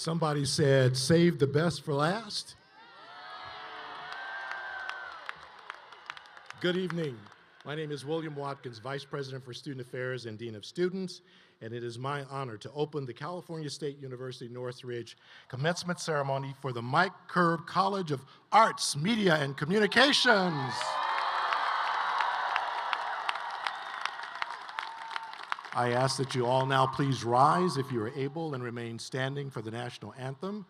Somebody said, save the best for last. Good evening. My name is William Watkins, Vice President for Student Affairs and Dean of Students, and it is my honor to open the California State University Northridge commencement ceremony for the Mike Curb College of Arts, Media, and Communications. I ask that you all now please rise if you are able and remain standing for the national anthem,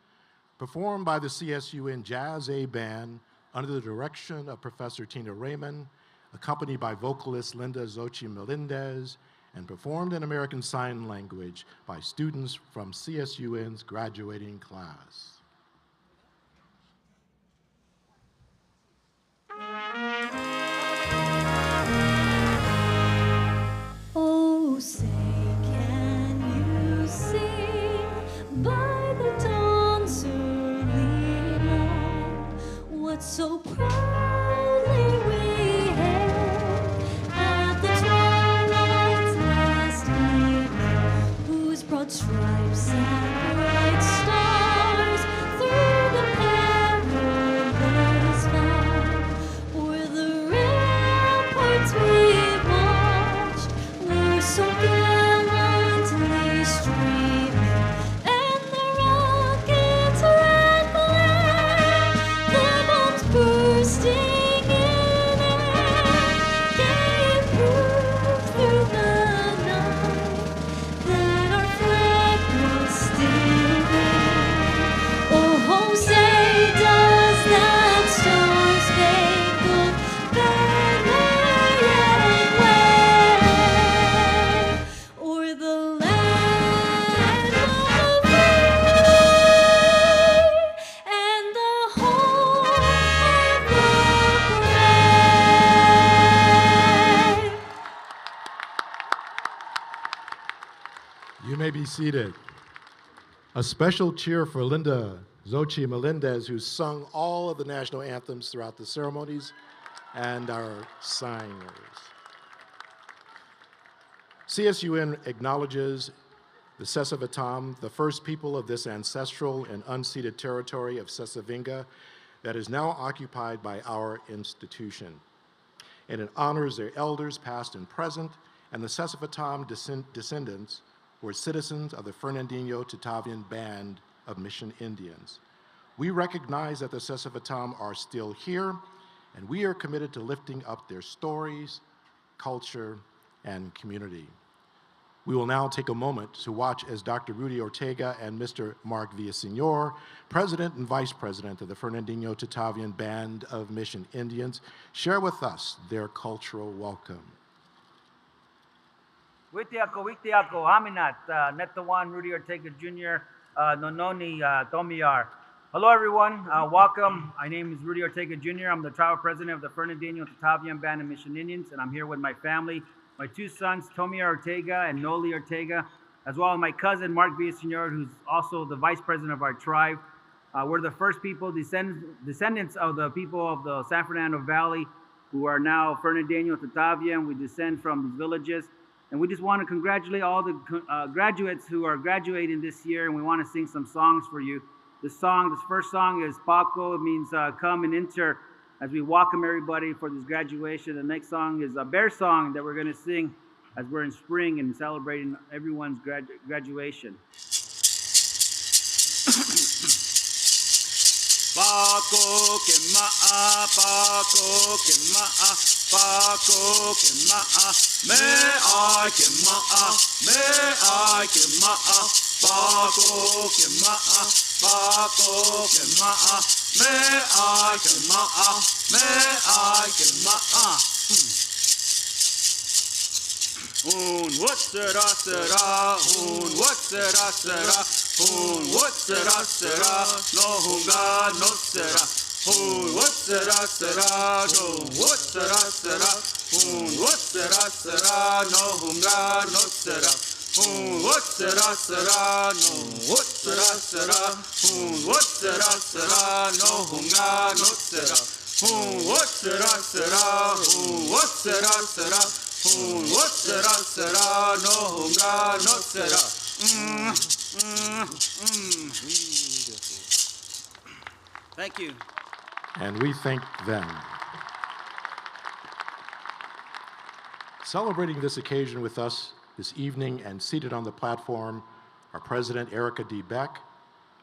performed by the CSUN Jazz A Band under the direction of Professor Tina Raymond, accompanied by vocalist Linda Zochi Melendez, and performed in American Sign Language by students from CSUN's graduating class. Oh, say, can you sing by the dawn's early light what so proudly we hailed at the twilight's last gleaming, whose broad stripes and bright stars through the perilous fight o'er the ramparts we watched were so gallantly streaming, and the rockets red glare, the bombs bursting in air, gave proof through the night that our flag was still there. Oh, say does that star-spangled banner yet wave o'er the land of the free and the home of the brave? You may be seated. A special cheer for Linda Zochi Melendez, who sung all of the national anthems throughout the ceremonies, and our signers. CSUN acknowledges the Sesavatam, the first people of this ancestral and unceded territory of Sesavinga that is now occupied by our institution. And it honors their elders, past and present, and the Sesavatam descendants were citizens of the Fernandino Tatavian Band of Mission Indians. We recognize that the Sesavatam are still here, and we are committed to lifting up their stories, culture, and community. We will now take a moment to watch as Dr. Rudy Ortega and Mr. Mark Villaseñor, President and Vice President of the Fernandino Tatavian Band of Mission Indians, share with us their cultural welcome. Witiako, Haminat, Netawan, Rudy Ortega Jr., Nononi, Tomiyar. Hello, everyone. Welcome. My name is Rudy Ortega Jr. I'm the tribal president of the Fernandino Tatavian Band of Mission Indians, and I'm here with my family, my two sons, Tomiyar Ortega and Noli Ortega, as well as my cousin, Mark Villaseñor, who's also the vice president of our tribe. We're the first people, descendants of the people of the San Fernando Valley, who are now Fernandino Tatavian. We descend from these villages. And we just want to congratulate all the graduates who are graduating this year, and we want to sing some songs for you. This first song is Paco. It means come and enter as we welcome everybody for this graduation. The next song is a bear song that we're going to sing as we're in spring and celebrating everyone's graduation. Paco que ma'a, Paco que ma'a, Paco que ma'a, me ay que ma'a, me ay que ma'a, Paco que ma'a, Paco que ma'a, me ay que ma'a, me ay que ma'a. What será, what será, what será, no hunga no será. What será, no, what será, what será, no hunga no será. What será, no, what será, what será, no hunga no será. What será, what será, what será, no hunga no será. Thank you. And we thank them. Celebrating this occasion with us this evening and seated on the platform are President Erica D. Beck,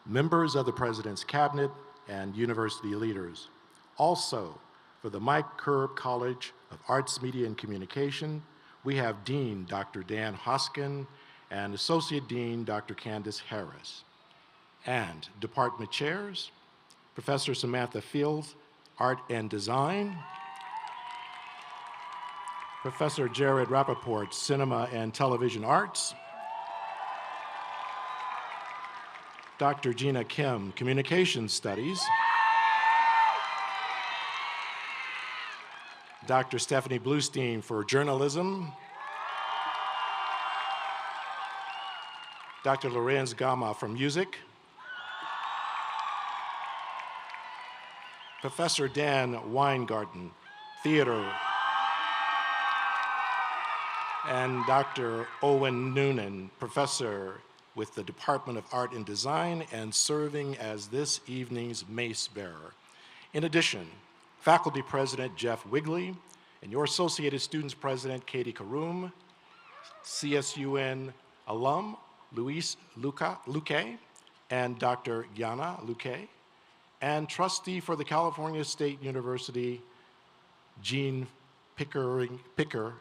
members of the President's Cabinet, and university leaders. Also, for the Mike Curb College of Arts, Media, and Communication, we have Dean Dr. Dan Hoskin and Associate Dean Dr. Candace Harris. And department chairs, Professor Samantha Fields, Art and Design, Professor Jared Rappaport, Cinema and Television Arts, Dr. Gina Kim, Communications Studies, Dr. Stephanie Bluestein for Journalism, Dr. Lorenz Gama for Music, Professor Dan Weingarten, Theater, and Dr. Owen Noonan, Professor with the Department of Art and Design and serving as this evening's mace bearer. In addition, Faculty President Jeff Wigley and your Associated Students President Katie Karoum, CSUN alum Luis Luque and Dr. Yana Luque, and trustee for the California State University, Jean Picker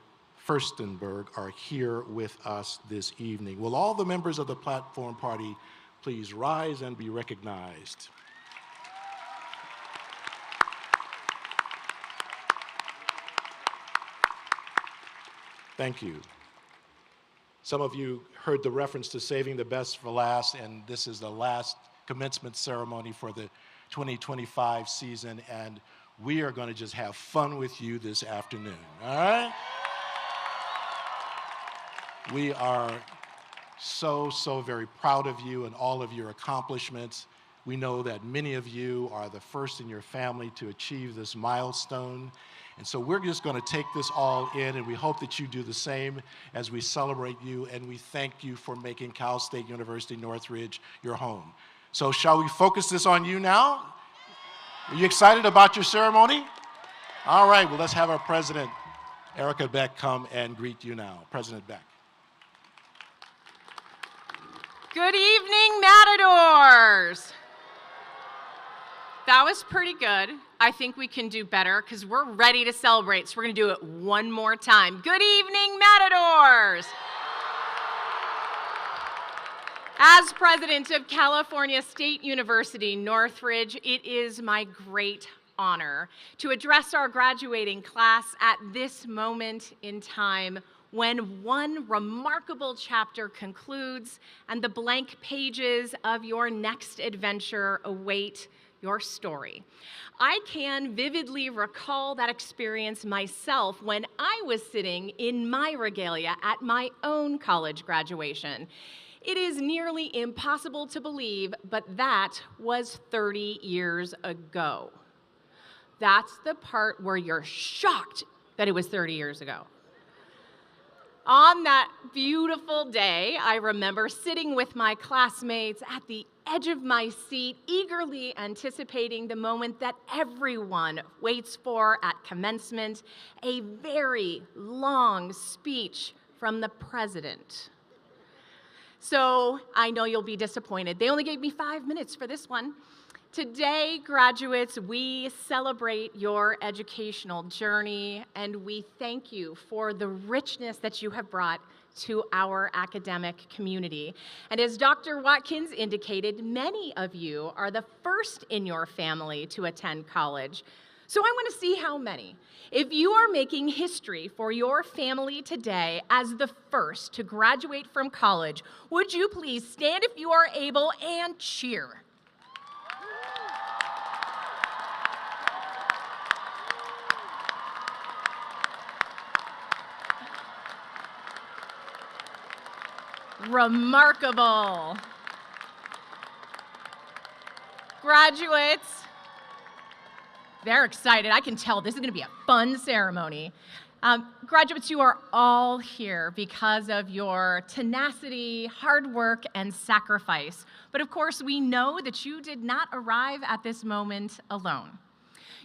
Furstenberg, are here with us this evening. Will all the members of the platform party please rise and be recognized? Thank you. Some of you heard the reference to saving the best for last, and this is the last commencement ceremony for the 2025 season, and we are going to just have fun with you this afternoon, all right? We are so very proud of you and all of your accomplishments. We know that many of you are the first in your family to achieve this milestone. And so we're just going to take this all in, and we hope that you do the same as we celebrate you, and we thank you for making Cal State University Northridge your home. So shall we focus this on you now? Are you excited about your ceremony? All right, well, let's have our President, Erica Beck, come and greet you now. President Beck. Good evening, Matadors. That was pretty good. I think we can do better because we're ready to celebrate, so we're going to do it one more time. Good evening, Matadors. As president of California State University Northridge, it is my great honor to address our graduating class at this moment in time when one remarkable chapter concludes and the blank pages of your next adventure await your story. I can vividly recall that experience myself when I was sitting in my regalia at my own college graduation. It is nearly impossible to believe, but that was 30 years ago. That's the part where you're shocked that it was 30 years ago. On that beautiful day, I remember sitting with my classmates at the edge of my seat, eagerly anticipating the moment that everyone waits for at commencement, a very long speech from the president. So I know you'll be disappointed. They only gave me 5 minutes for this one. Today, graduates, we celebrate your educational journey, and we thank you for the richness that you have brought to our academic community. And as Dr. Watkins indicated, many of you are the first in your family to attend college. So I want to see how many. If you are making history for your family today as the first to graduate from college, would you please stand if you are able and cheer? Remarkable. Graduates, they're excited. I can tell this is going to be a fun ceremony. Graduates, you are all here because of your tenacity, hard work, and sacrifice. But of course, we know that you did not arrive at this moment alone.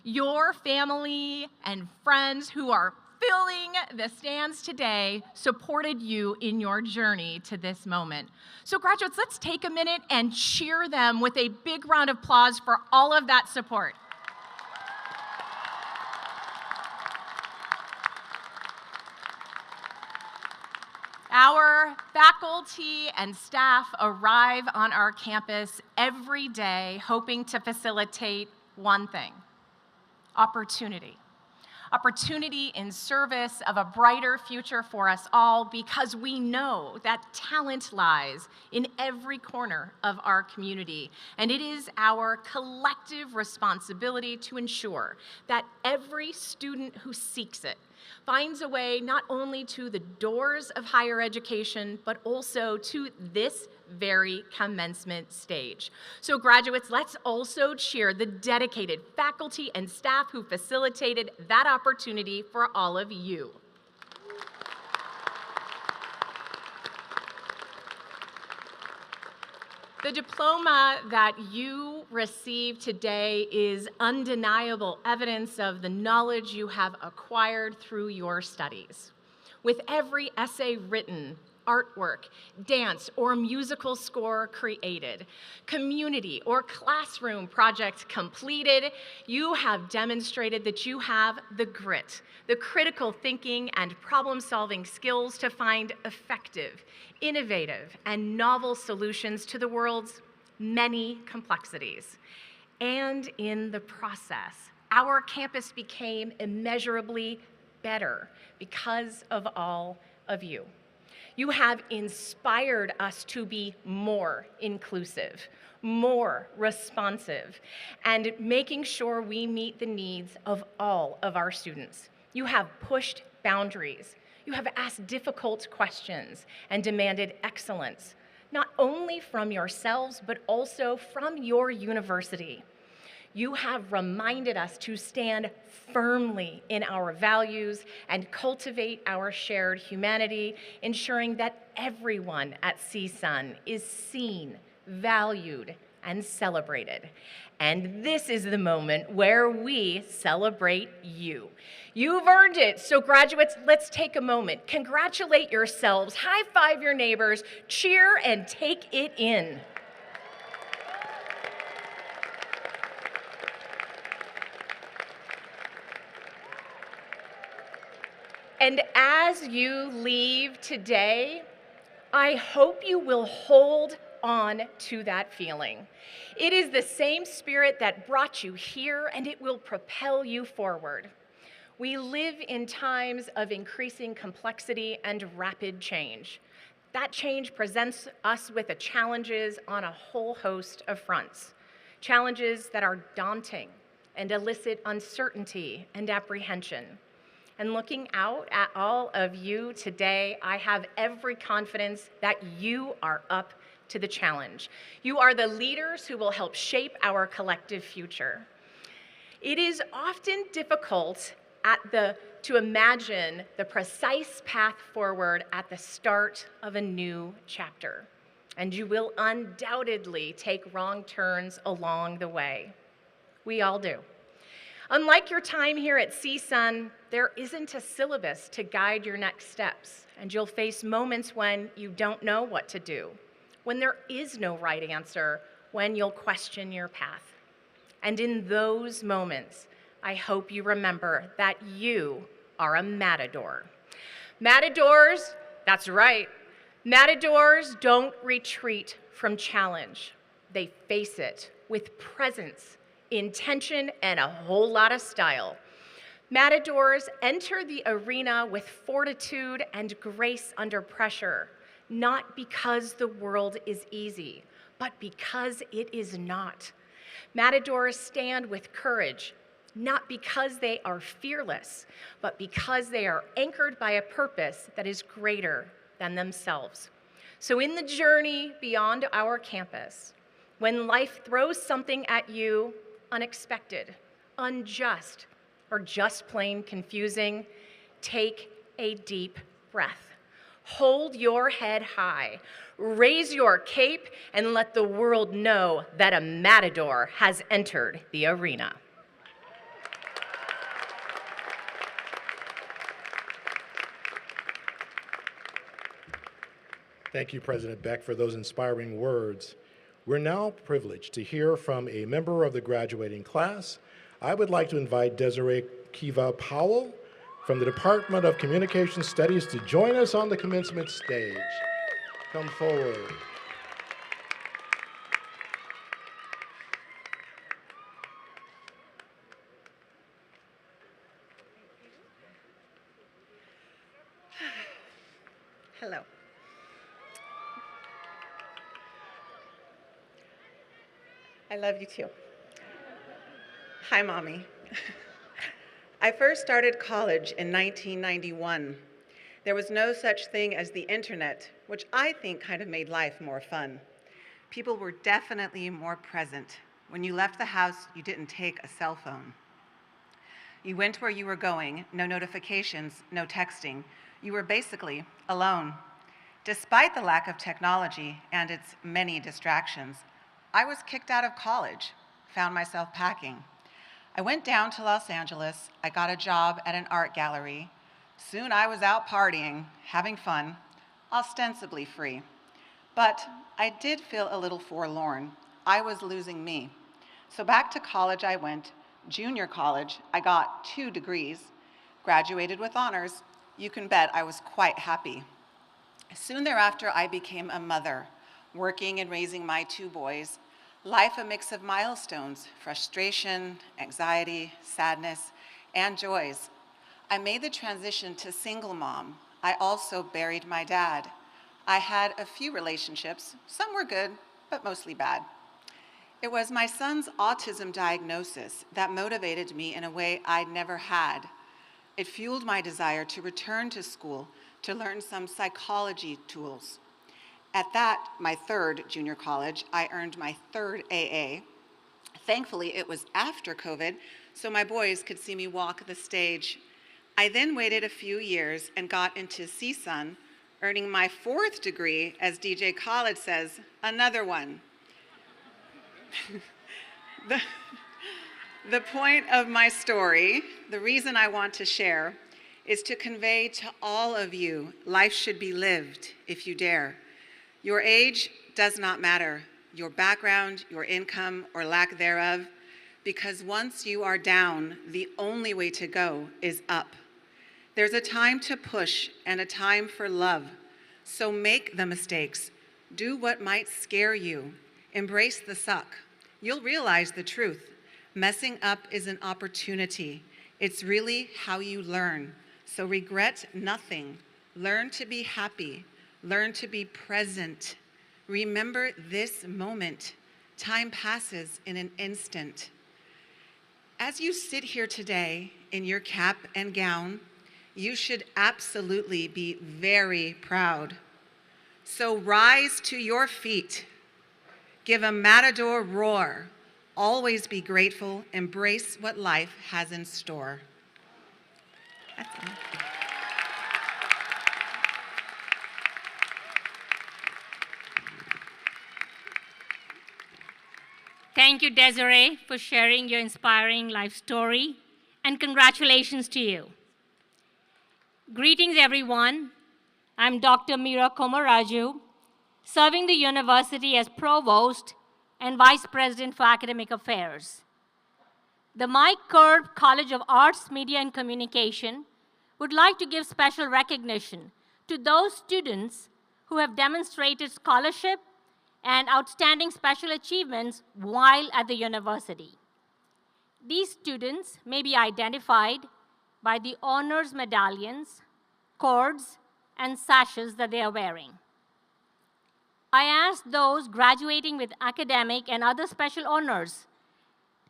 Your family and friends who are filling the stands today supported you in your journey to this moment. So graduates, let's take a minute and cheer them with a big round of applause for all of that support. Our faculty and staff arrive on our campus every day hoping to facilitate one thing: opportunity. Opportunity in service of a brighter future for us all, because we know that talent lies in every corner of our community, and it is our collective responsibility to ensure that every student who seeks it finds a way not only to the doors of higher education, but also to this very commencement stage. So graduates, let's also cheer the dedicated faculty and staff who facilitated that opportunity for all of you. The diploma that you receive today is undeniable evidence of the knowledge you have acquired through your studies. With every essay written, artwork, dance, or musical score created, community or classroom project completed, you have demonstrated that you have the grit, the critical thinking and problem-solving skills to find effective, innovative, and novel solutions to the world's many complexities. And in the process, our campus became immeasurably better because of all of you. You have inspired us to be more inclusive, more responsive, and making sure we meet the needs of all of our students. You have pushed boundaries. You have asked difficult questions and demanded excellence, not only from yourselves, but also from your university. You have reminded us to stand firmly in our values and cultivate our shared humanity, ensuring that everyone at CSUN is seen, valued, and celebrated. And this is the moment where we celebrate you. You've earned it. So graduates, let's take a moment. Congratulate yourselves, high-five your neighbors, cheer, and take it in. And as you leave today, I hope you will hold on to that feeling. It is the same spirit that brought you here, and it will propel you forward. We live in times of increasing complexity and rapid change. That change presents us with the challenges on a whole host of fronts. Challenges that are daunting and elicit uncertainty and apprehension. And looking out at all of you today, I have every confidence that you are up to the challenge. You are the leaders who will help shape our collective future. It is often difficult to imagine the precise path forward at the start of a new chapter, and you will undoubtedly take wrong turns along the way. We all do. Unlike your time here at CSUN, there isn't a syllabus to guide your next steps, and you'll face moments when you don't know what to do, when there is no right answer, when you'll question your path. And in those moments, I hope you remember that you are a matador. Matadors, that's right, matadors don't retreat from challenge. They face it with presence, intention, and a whole lot of style. Matadors enter the arena with fortitude and grace under pressure, not because the world is easy, but because it is not. Matadors stand with courage, not because they are fearless, but because they are anchored by a purpose that is greater than themselves. So in the journey beyond our campus, when life throws something at you unexpected, unjust, or just plain confusing, Take a deep breath. Hold your head high. Raise your cape and let the world know that a matador has entered the arena. Thank you, President Beck, for those inspiring words. We're now privileged to hear from a member of the graduating class. I would like to invite Desiree Kiva Powell from the Department of Communication Studies to join us on the commencement stage. Come forward. Hello. I love you too. Hi, Mommy. I first started college in 1991. There was no such thing as the internet, which I think kind of made life more fun. People were definitely more present. When you left the house, you didn't take a cell phone. You went where you were going, no notifications, no texting. You were basically alone. Despite the lack of technology and its many distractions, I was kicked out of college, found myself packing. I went down to Los Angeles. I got a job at an art gallery. Soon I was out partying, having fun, ostensibly free. But I did feel a little forlorn. I was losing me. So back to college I went, junior college. I got 2 degrees, graduated with honors. You can bet I was quite happy. Soon thereafter, I became a mother, working and raising my 2 boys. Life a mix of milestones, frustration, anxiety, sadness, and joys. I made the transition to single mom. I also buried my dad. I had a few relationships. Some were good, but mostly bad. It was my son's autism diagnosis that motivated me in a way I'd never had. It fueled my desire to return to school to learn some psychology tools. At that, my 3rd junior college, I earned my 3rd AA. Thankfully, it was after COVID, so my boys could see me walk the stage. I then waited a few years and got into CSUN, earning my 4th degree, as DJ Khaled says, another one. The point of my story, the reason I want to share, is to convey to all of you, life should be lived if you dare. Your age does not matter, your background, your income, or lack thereof, because once you are down, the only way to go is up. There's a time to push and a time for love, so make the mistakes. Do what might scare you. Embrace the suck. You'll realize the truth. Messing up is an opportunity. It's really how you learn. So regret nothing. Learn to be happy. Learn to be present. Remember this moment. Time passes in an instant. As you sit here today in your cap and gown, you should absolutely be very proud. So rise to your feet. Give a matador roar. Always be grateful. Embrace what life has in store. That's all. Thank you, Desiree, for sharing your inspiring life story, and congratulations to you. Greetings, everyone. I'm Dr. Meera Komaraju, serving the university as Provost and Vice President for Academic Affairs. The Mike Kerb College of Arts, Media, and Communication would like to give special recognition to those students who have demonstrated scholarship and outstanding special achievements while at the university. These students may be identified by the honors medallions, cords, and sashes that they are wearing. I ask those graduating with academic and other special honors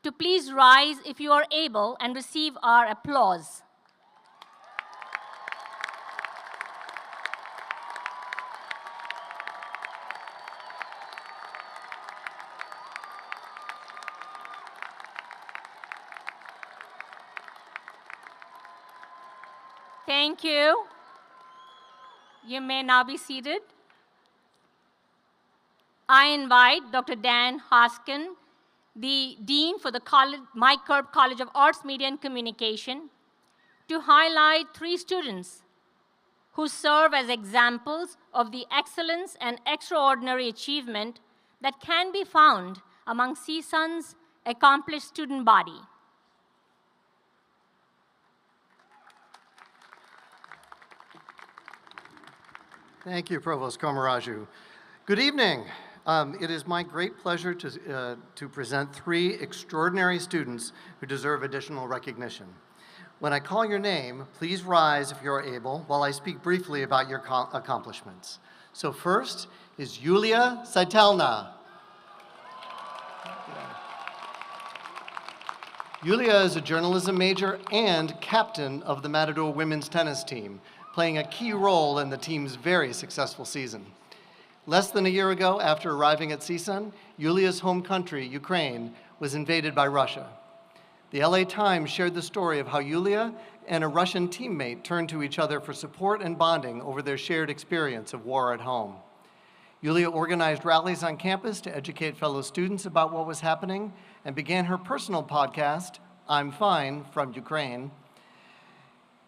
to please rise if you are able and receive our applause. Thank you. You may now be seated. I invite Dr. Dan Hoskin, the Dean for the Mike Curb College of Arts, Media, and Communication, to highlight 3 students who serve as examples of the excellence and extraordinary achievement that can be found among CSUN's accomplished student body. Thank you, Provost Komaraju. Good evening. It is my great pleasure to present 3 extraordinary students who deserve additional recognition. When I call your name, please rise if you're able while I speak briefly about your accomplishments. So first is Yulia Saitelna. Yulia is a journalism major and captain of the Matador women's tennis team, playing a key role in the team's very successful season. Less than a year ago, after arriving at CSUN, Yulia's home country, Ukraine, was invaded by Russia. The LA Times shared the story of how Yulia and a Russian teammate turned to each other for support and bonding over their shared experience of war at home. Yulia organized rallies on campus to educate fellow students about what was happening and began her personal podcast, I'm Fine, from Ukraine.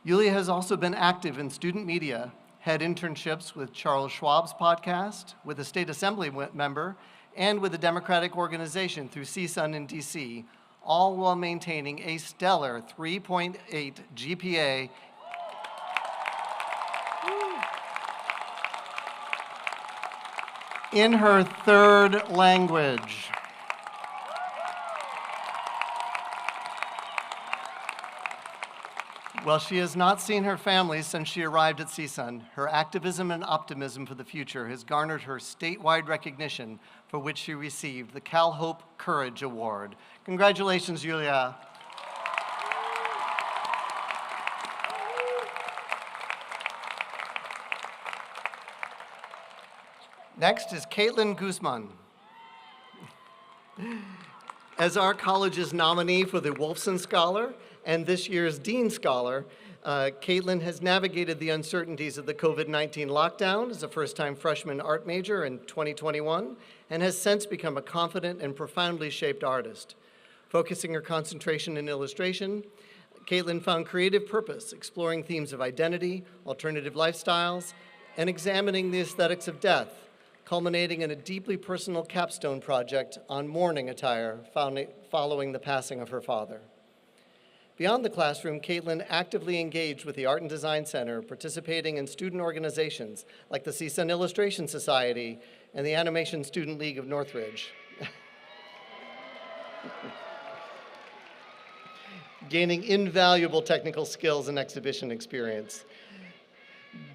Yulia has also been active in student media, had internships with Charles Schwab's podcast, with a state assembly member, and with a Democratic organization through CSUN in DC, all while maintaining a stellar 3.8 GPA in her 3rd language. While she has not seen her family since she arrived at CSUN, her activism and optimism for the future has garnered her statewide recognition, for which she received the Cal Hope Courage Award. Congratulations, Yulia. Next is Caitlin Guzman. As our college's nominee for the Wolfson Scholar and this year's Dean Scholar, Caitlin has navigated the uncertainties of the COVID-19 lockdown as a first-time freshman art major in 2021 and has since become a confident and profoundly shaped artist. Focusing her concentration in illustration, Caitlin found creative purpose, exploring themes of identity, alternative lifestyles, and examining the aesthetics of death, culminating in a deeply personal capstone project on mourning attire following the passing of her father. Beyond the classroom, Caitlin actively engaged with the Art and Design Center, participating in student organizations like the CSUN Illustration Society and the Animation Student League of Northridge. Gaining invaluable technical skills and exhibition experience.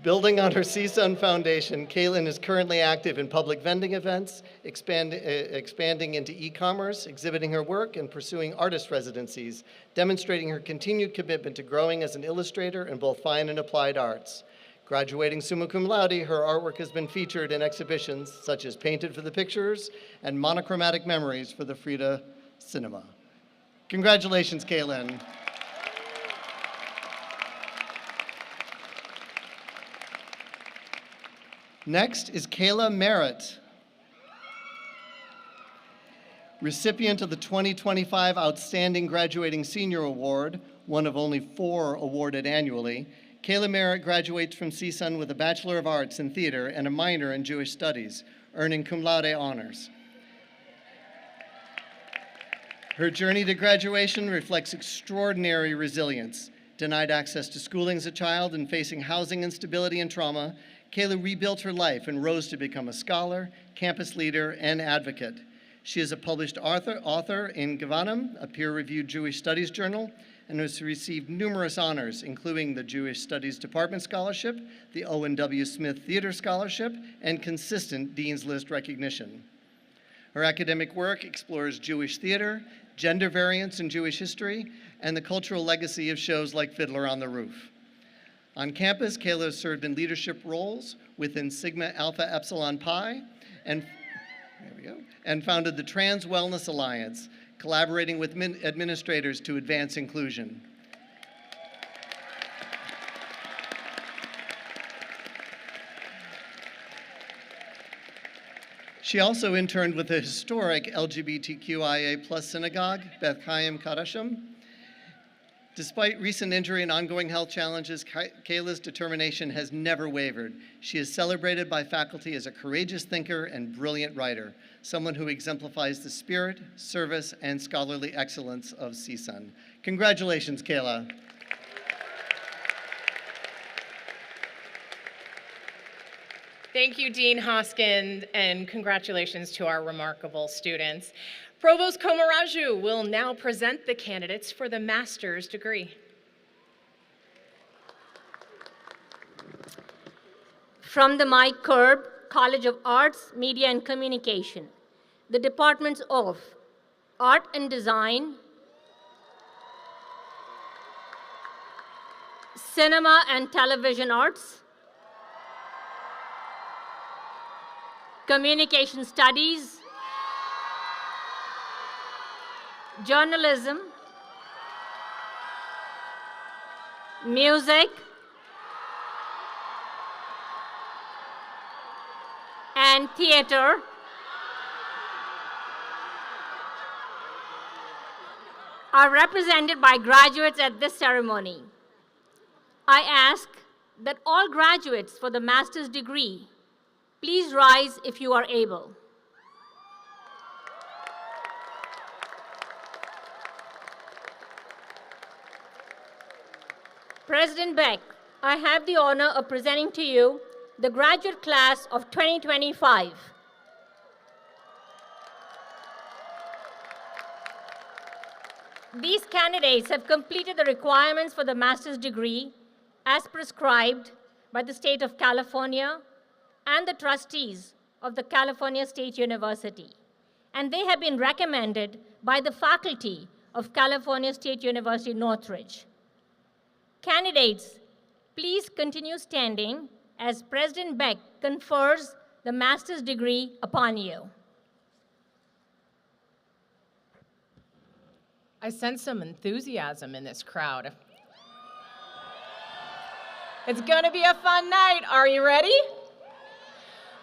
Building on her CSUN foundation, Caitlin is currently active in public vending events, expanding into e-commerce, exhibiting her work, and pursuing artist residencies, demonstrating her continued commitment to growing as an illustrator in both fine and applied arts. Graduating summa cum laude, her artwork has been featured in exhibitions such as Painted for the Pictures and Monochromatic Memories for the Frida Cinema. Congratulations, Caitlin. Next is Kayla Merritt, recipient of the 2025 Outstanding Graduating Senior Award, one of only 4 awarded annually. Kayla Merritt graduates from CSUN with a Bachelor of Arts in Theater and a minor in Jewish Studies, earning cum laude honors. Her journey to graduation reflects extraordinary resilience. Denied access to schooling as a child and facing housing instability and trauma, Kayla rebuilt her life and rose to become a scholar, campus leader, and advocate. She is a published author in Gevanim, a peer-reviewed Jewish Studies journal, and has received numerous honors, including the Jewish Studies Department Scholarship, the Owen W. Smith Theater Scholarship, and consistent Dean's List recognition. Her academic work explores Jewish theater, gender variance in Jewish history, and the cultural legacy of shows like Fiddler on the Roof. On campus, Kayla has served in leadership roles within Sigma Alpha Epsilon Pi and founded the Trans Wellness Alliance, collaborating with administrators to advance inclusion. She also interned with the historic LGBTQIA+ synagogue, Beth Chaim Kadashim. Despite recent injury and ongoing health challenges, Kayla's determination has never wavered. She is celebrated by faculty as a courageous thinker and brilliant writer, someone who exemplifies the spirit, service, and scholarly excellence of CSUN. Congratulations, Kayla. Thank you, Dean Hoskin, and congratulations to our remarkable students. Provost Komaraju will now present the candidates for the master's degree. From the Mike Kerb College of Arts, Media and Communication, the departments of Art and Design, Cinema and Television Arts, Communication Studies, Journalism, Music, and Theater are represented by graduates at this ceremony. I ask that all graduates for the master's degree please rise if you are able. President Beck, I have the honor of presenting to you the graduate class of 2025. These candidates have completed the requirements for the master's degree as prescribed by the state of California and the trustees of the California State University, and they have been recommended by the faculty of California State University, Northridge. Candidates, please continue standing as President Beck confers the master's degree upon you. I sense some enthusiasm in this crowd. It's gonna be a fun night. Are you ready?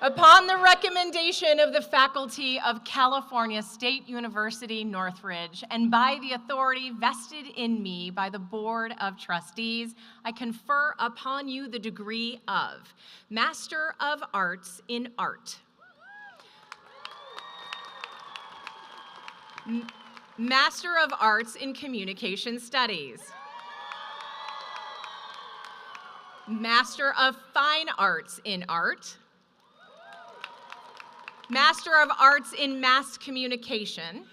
Upon the recommendation of the faculty of California State University, Northridge, and by the authority vested in me by the Board of Trustees, I confer upon you the degree of Master of Arts in Art, Master of Arts in Communication Studies, Master of Fine Arts in Art, Master of Arts in Mass Communication,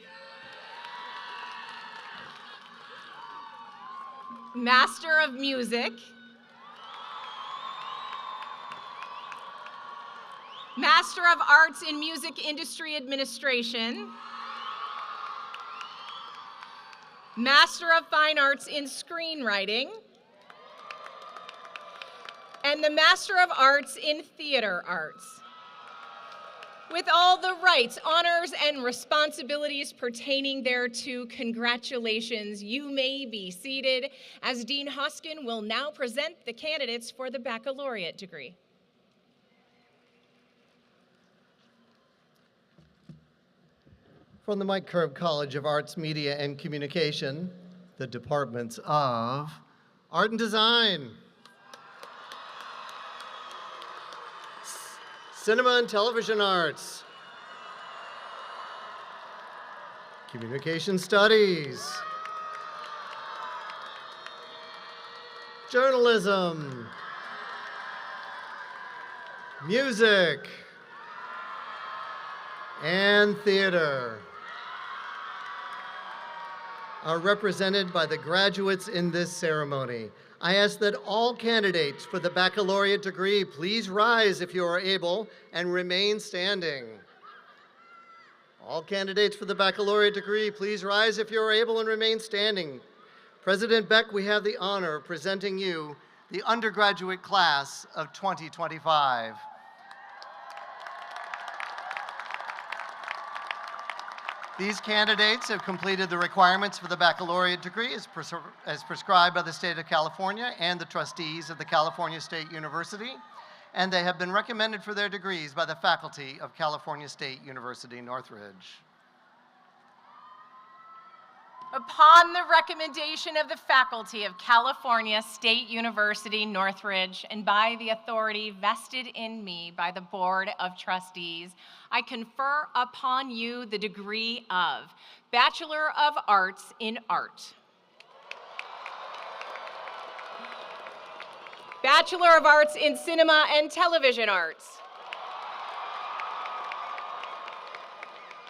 Master of Music, Master of Arts in Music Industry Administration, Master of Fine Arts in Screenwriting, and the Master of Arts in Theater Arts. With all the rights, honors, and responsibilities pertaining thereto, congratulations. You may be seated as Dean Hoskin will now present the candidates for the baccalaureate degree. From the Mike Kerb College of Arts, Media, and Communication, the departments of Art and Design, Cinema and Television Arts, Communication Studies, Journalism, Music, and Theater are represented by the graduates in this ceremony. I ask that all candidates for the baccalaureate degree please rise if you are able and remain standing. All candidates for the baccalaureate degree, please rise if you are able and remain standing. President Beck, we have the honor of presenting you the undergraduate class of 2025. These candidates have completed the requirements for the baccalaureate degree as prescribed by the state of California and the trustees of the California State University. and they have been recommended for their degrees by the faculty of California State University, Northridge. Upon the recommendation of the faculty of California State University, Northridge, and by the authority vested in me by the Board of Trustees, I confer upon you the degree of Bachelor of Arts in Art, Bachelor of Arts in Cinema and Television Arts,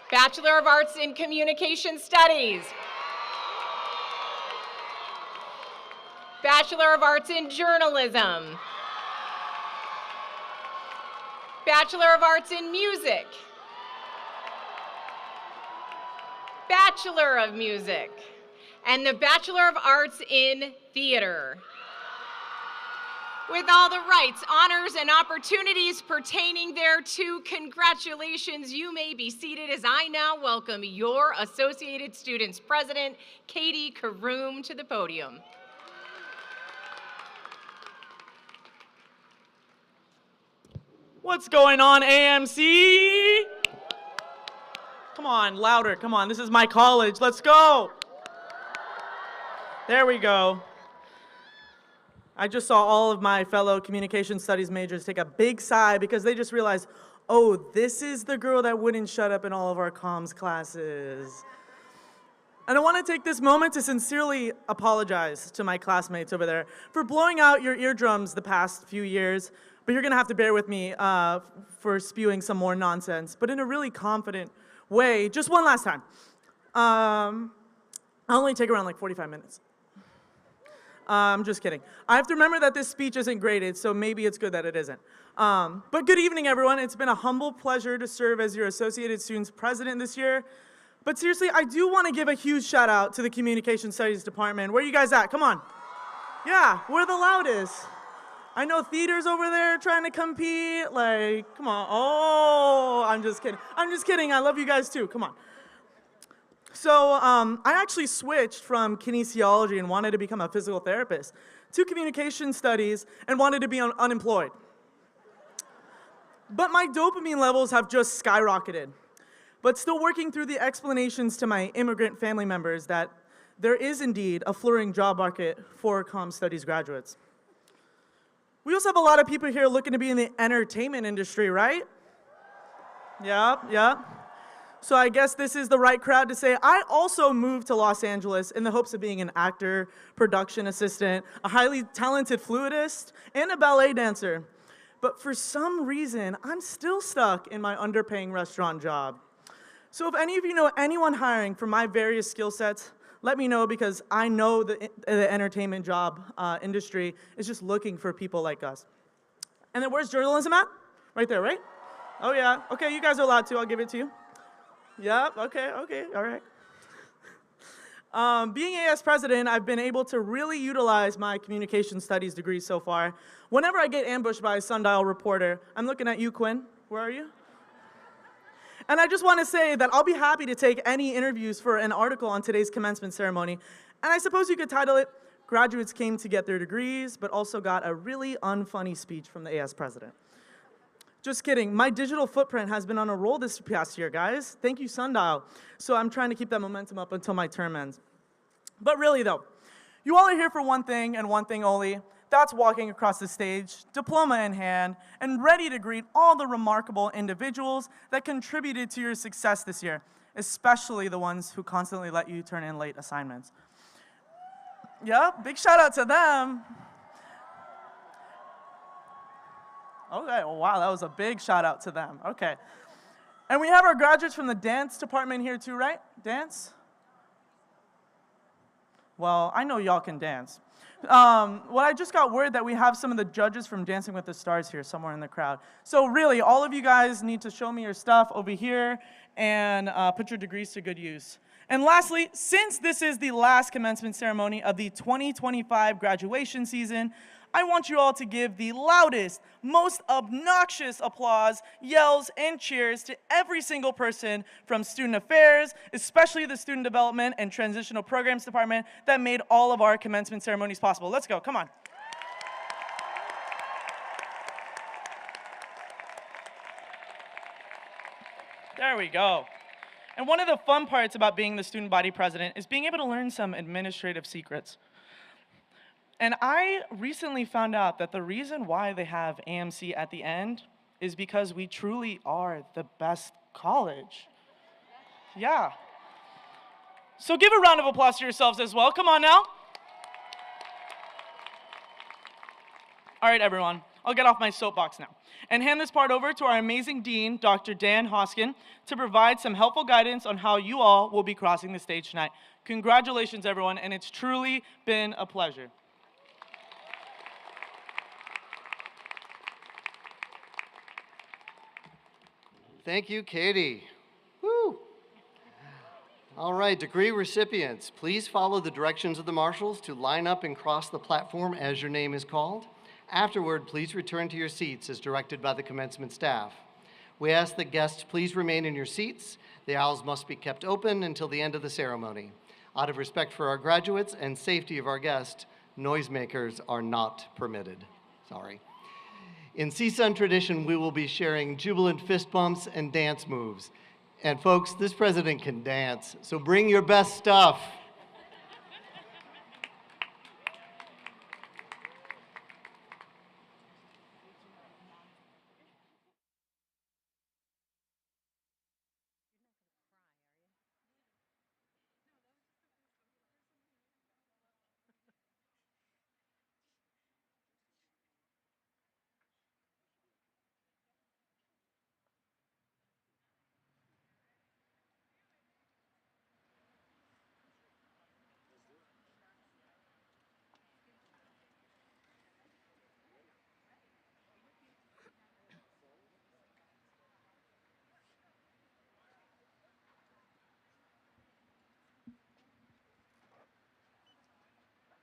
Bachelor of Arts in Communication Studies, Bachelor of Arts in Journalism, Bachelor of Arts in Music, Bachelor of Music, and the Bachelor of Arts in Theater. With all the rights, honors, and opportunities pertaining thereto, congratulations. You may be seated as I now welcome your Associated Students President, Katie Karoom, to the podium. What's going on, AMC? Come on, louder, come on. This is my college. Let's go. There we go. I just saw all of my fellow communication studies majors take a big sigh because they just realized, oh, this is the girl that wouldn't shut up in all of our comms classes. And I want to take this moment to sincerely apologize to my classmates over there for blowing out your eardrums the past few years, but you're going to have to bear with me for spewing some more nonsense, but in a really confident way. Just one last time. I'll only take around like 45 minutes. I'm just kidding. I have to remember that this speech isn't graded, so maybe it's good that it isn't. But good evening, everyone. It's been a humble pleasure to serve as your Associated Students President this year. But seriously, I do want to give a huge shout out to the Communication Studies Department. Where are you guys at? Come on. Yeah, we're the loudest. I know theater's over there trying to compete. Like, come on. Oh, I'm just kidding. I'm just kidding. I love you guys too. Come on. So I actually switched from kinesiology and wanted to become a physical therapist to communication studies and wanted to be unemployed. But my dopamine levels have just skyrocketed. But still working through the explanations to my immigrant family members that there is indeed a flourishing job market for comm studies graduates. We also have a lot of people here looking to be in the entertainment industry, right? Yeah. So I guess this is the right crowd to say, I also moved to Los Angeles in the hopes of being an actor, production assistant, a highly talented fluidist, and a ballet dancer. But for some reason, I'm still stuck in my underpaying restaurant job. So if any of you know anyone hiring for my various skill sets, let me know, because I know the entertainment job industry is just looking for people like us. And then where's journalism at? Right there, right? Oh yeah, okay, you guys are allowed to, I'll give it to you. Yep, okay, all right. Being AS president, I've been able to really utilize my communication studies degree so far. Whenever I get ambushed by a sundial reporter, I'm looking at you, Quinn. Where are you? And I just want to say that I'll be happy to take any interviews for an article on today's commencement ceremony. And I suppose you could title it, Graduates Came to Get Their Degrees, but also got a really unfunny speech from the AS president. Just kidding. My digital footprint has been on a roll this past year, guys. Thank you, Sundial. So I'm trying to keep that momentum up until my term ends. But really, though, you all are here for one thing and one thing only. That's walking across the stage, diploma in hand, and ready to greet all the remarkable individuals that contributed to your success this year, especially the ones who constantly let you turn in late assignments. Yeah, big shout out to them. Okay, well, wow, that was a big shout out to them. Okay. And we have our graduates from the dance department here too, right? Dance? Well, I know y'all can dance. Well, I just got word that we have some of the judges from Dancing with the Stars here somewhere in the crowd. So really, all of you guys need to show me your stuff over here and put your degrees to good use. And lastly, since this is the last commencement ceremony of the 2025 graduation season, I want you all to give the loudest, most obnoxious applause, yells, and cheers to every single person from Student Affairs, especially the Student Development and Transitional Programs Department that made all of our commencement ceremonies possible. Let's go, come on. we go. And one of the fun parts about being the student body president is being able to learn some administrative secrets. And I recently found out that the reason why they have AMC at the end is because we truly are the best college. Yeah. So give a round of applause to yourselves as well. Come on now. All right, everyone. I'll get off my soapbox now and hand this part over to our amazing dean, Dr. Dan Hoskin, to provide some helpful guidance on how you all will be crossing the stage tonight. Congratulations, everyone, and it's truly been a pleasure. Thank you, Katie. Woo. All right, degree recipients, please follow the directions of the marshals to line up and cross the platform as your name is called. Afterward, please return to your seats as directed by the commencement staff. We ask that guests please remain in your seats. The aisles must be kept open until the end of the ceremony. Out of respect for our graduates and safety of our guests, noisemakers are not permitted. Sorry. In CSUN tradition, we will be sharing jubilant fist bumps and dance moves. And folks, this president can dance, so bring your best stuff.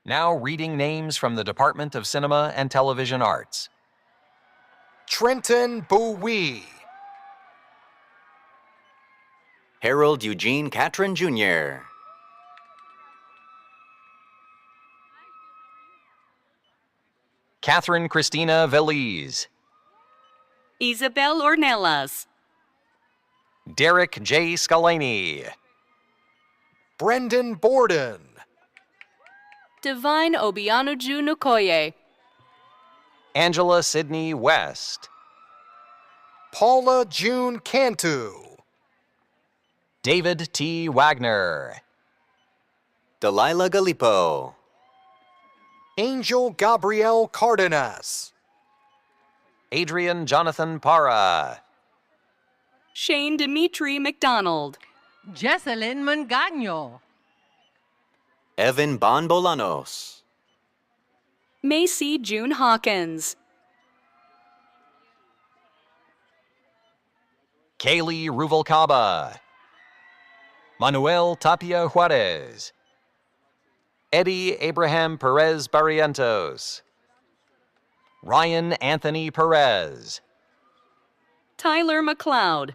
Now reading names from the Department of Cinema and Television Arts. Trenton Bowie. Harold Eugene Catron, Jr. Catherine Christina Veliz. Isabel Ornelas. Derek J. Scalani. Brendan Borden. Divine Obianuju Nukoye. Angela Sidney West. Paula June Cantu. David T. Wagner. Delilah Galipo. Angel Gabrielle Cardenas. Adrian Jonathan Parra. Shane Dimitri McDonald. Jesselyn Mangano. Evan Bon Bolanos. Macy June Hawkins. Kaylee Ruvalcaba. Manuel Tapia Juarez. Eddie Abraham Perez Barrientos. Ryan Anthony Perez. Tyler McLeod.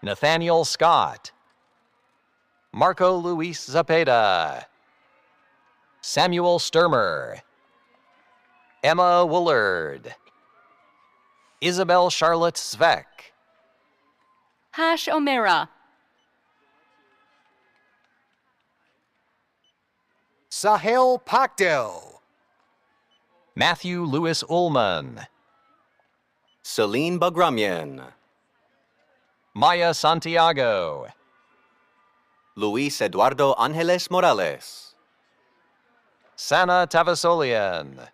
Nathaniel Scott. Marco Luis Zapata. Samuel Sturmer. Emma Woolard. Isabel Charlotte Svek. Hash O'Mara. Sahel Pakdel. Matthew Lewis Ullman. Celine Bagramian. Maya Santiago. Luis Eduardo Angeles Morales. Sana Tavasolian.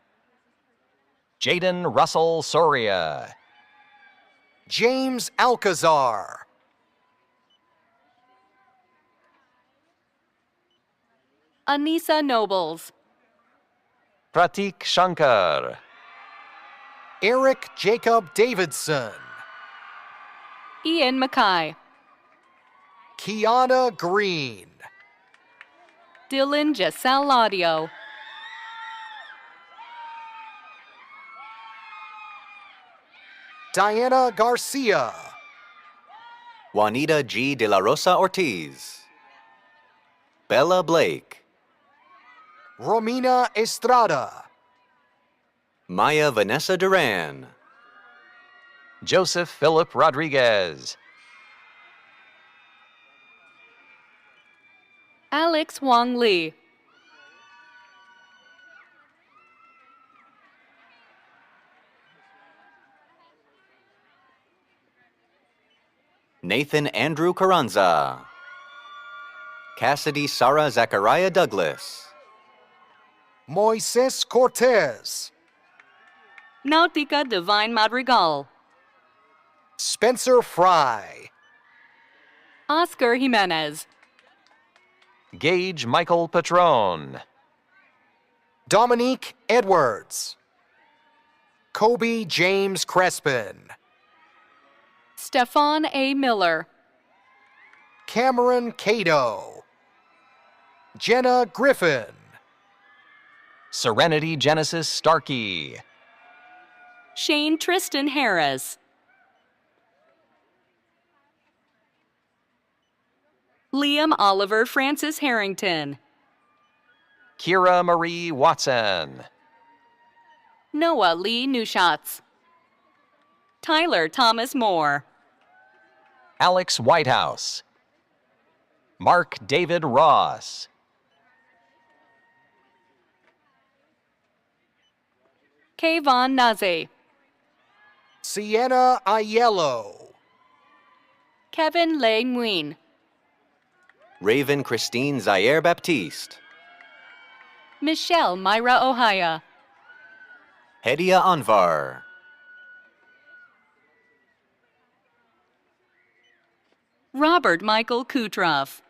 Jaden Russell Soria. James Alcazar. Anissa Nobles. Pratik Shankar. Eric Jacob Davidson. Ian Mackay. Kiana Green. Dylan Giselle Laudio. Diana Garcia. Juanita G. De La Rosa Ortiz. Bella Blake. Romina Estrada. Maya Vanessa Duran. Joseph Philip Rodriguez. Alex Wong Lee. Nathan Andrew Carranza. Cassidy Sarah Zachariah Douglas. Moises Cortez. Nautica Divine Madrigal. Spencer Fry. Oscar Jimenez. Gage Michael Patron. Dominique Edwards. Kobe James Crespin. Stefan A. Miller. Cameron Cato. Jenna Griffin. Serenity Genesis Starkey. Shane Tristan Harris. Liam Oliver Francis Harrington. Kira Marie Watson. Noah Lee Newshots. Tyler Thomas Moore. Alex Whitehouse. Mark David Ross. Kayvon Naze. Sienna Aiello. Kevin Lei Nguyen. Raven Christine Zaire Baptiste. Michelle Myra Ohaya. Hedia Anvar. Robert Michael Kutroff.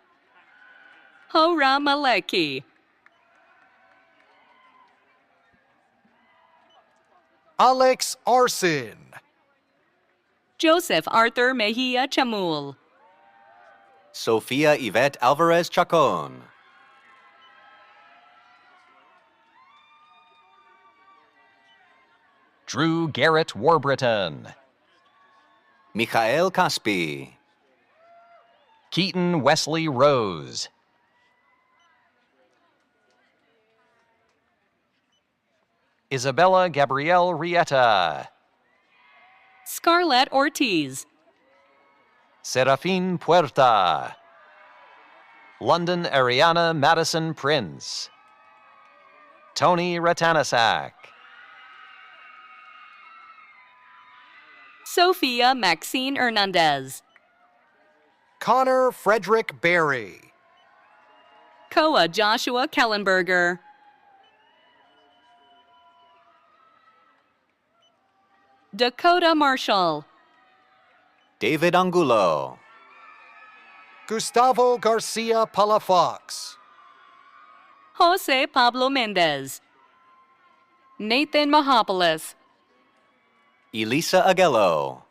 Hora Maleki. Alex Arson. Joseph Arthur Mejia Chamul. Sophia Yvette Alvarez Chacon. Drew Garrett Warburton. Michael Caspi. Keaton Wesley Rose. Isabella Gabrielle Rieta. Scarlett Ortiz. Serafin Puerta. London Ariana Madison Prince. Tony Ratanasak. Sophia Maxine Hernandez. Connor Frederick Berry. Koa Joshua Kellenberger. Dakota Marshall. David Angulo. Gustavo Garcia Palafox. Jose Pablo Mendez. Nathan Mahopoulos. Elisa Aguelo.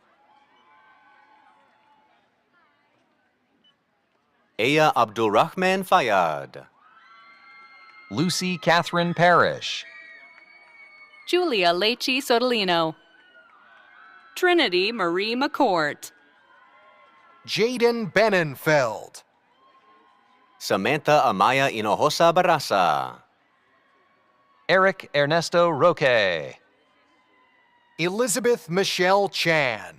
Aya Abdulrahman Fayad. Lucy Catherine Parrish. Julia Lechi Sotolino. Trinity Marie McCourt. Jaden Benenfeld. Samantha Amaya Hinojosa Barasa. Eric Ernesto Roque. Elizabeth Michelle Chan.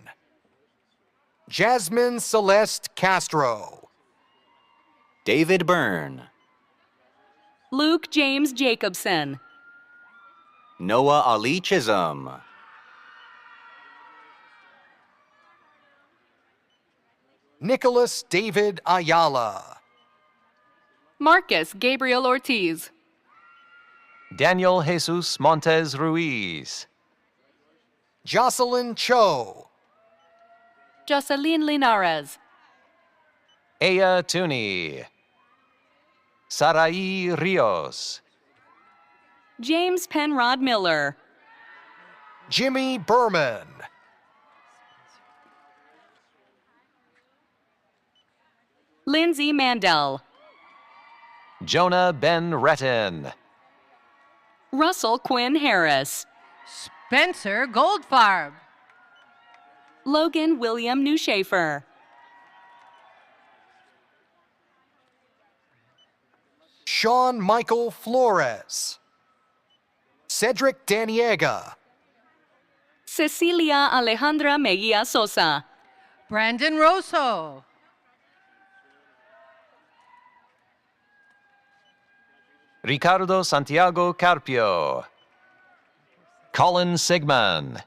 Jasmine Celeste Castro. David Byrne. Luke James Jacobson. Noah Ali Chisholm. Nicholas David Ayala. Marcus Gabriel Ortiz. Daniel Jesus Montes Ruiz. Jocelyn Cho. Jocelyn Linares. Aya Tooney. Sarai Rios. James Penrod Miller. Jimmy Berman. Lindsay Mandel. Jonah Ben Retton. Russell Quinn Harris. Spencer Goldfarb. Logan William Newshafer. Sean Michael Flores. Cedric Daniega. Cecilia Alejandra Mejia Sosa. Brandon Rosso. Ricardo Santiago Carpio. Colin Sigmund.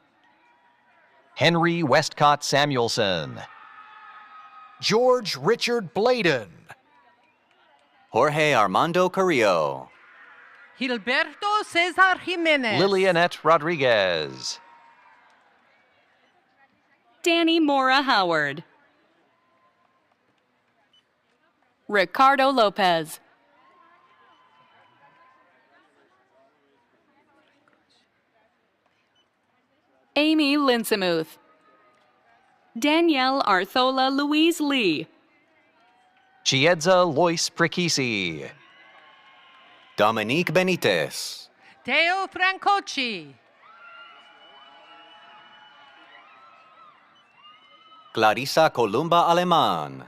Henry Westcott Samuelson. George Richard Bladen. Jorge Armando Carrillo. Gilberto Cesar Jimenez. Lilianette Rodriguez. Danny Mora Howard. Ricardo Lopez. Amy Linsemuth. Danielle Arthola Louise Lee. Chiedza Lois Prekisi. Dominique Benitez. Teo Francocci. Clarissa Columba Aleman.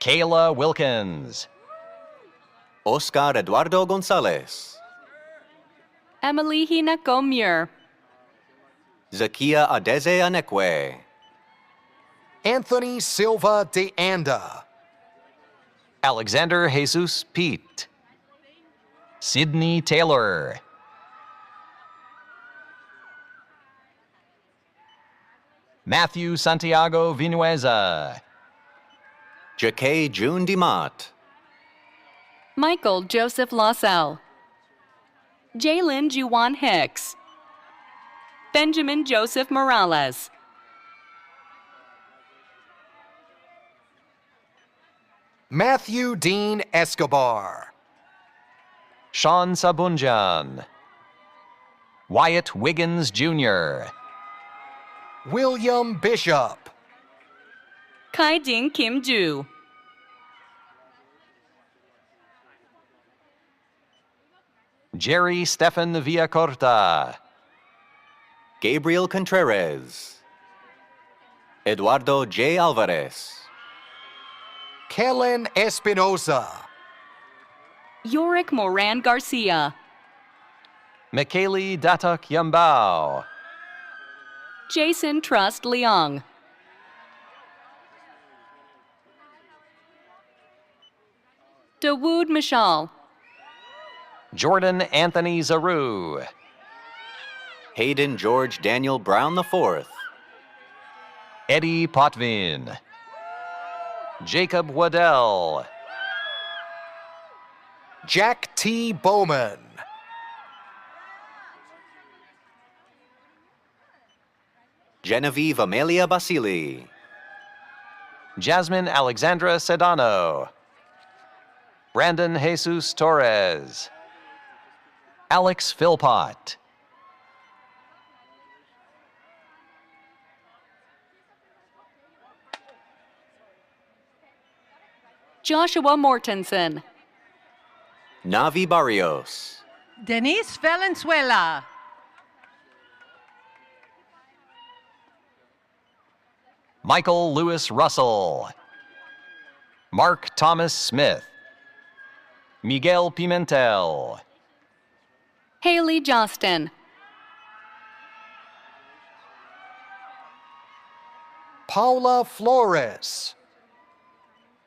Kayla Wilkins. Oscar Eduardo Gonzalez. Emily Hinako Muir. Zakia Adeze Anekwe. Anthony Silva de Anda. Alexander Jesus Pete. Sydney Taylor. Matthew Santiago Vinueza. Jacquet June Dimat. Michael Joseph Lossell. Jalen Juwan Hicks. Benjamin Joseph Morales. Matthew Dean Escobar. Sean Sabunjan. Wyatt Wiggins Jr. William Bishop. Kai-Ding Kim Ju. Jerry Stephan Villacorta. Gabriel Contreras. Eduardo J. Alvarez. Kellen Espinoza. Yorick Moran Garcia. Michaeli Datuk Yambao. Jason Trust Leong. Dawood Mishal. Jordan Anthony Zaru. Hayden George Daniel Brown IV. Eddie Potvin. Jacob Waddell. Jack T. Bowman. Genevieve Amelia Basili. Jasmine Alexandra Sedano. Brandon Jesus Torres. Alex Philpott. Joshua Mortensen. Navi Barrios. Denise Valenzuela. Michael Lewis Russell. Mark Thomas Smith. Miguel Pimentel. Haley Johnston. Paula Flores.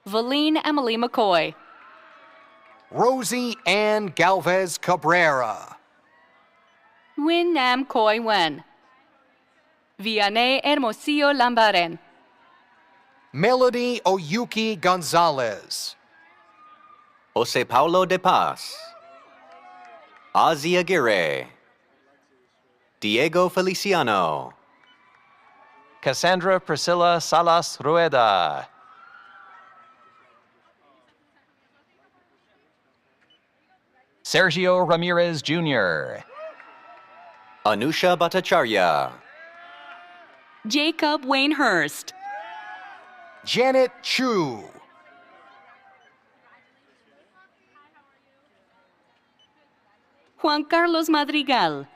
Valine Emily McCoy. Rosie Ann Galvez Cabrera. Win Nam Koi Wen. Vianney Hermosillo Lambaren. Melody Oyuki Gonzalez. Jose Paulo de Paz. Ozzy Aguirre. Diego Feliciano. Cassandra Priscilla Salas Rueda. Sergio Ramirez Jr. Anusha Bhattacharya. Jacob Wayne Hurst. Janet Chu. Juan Carlos Madrigal.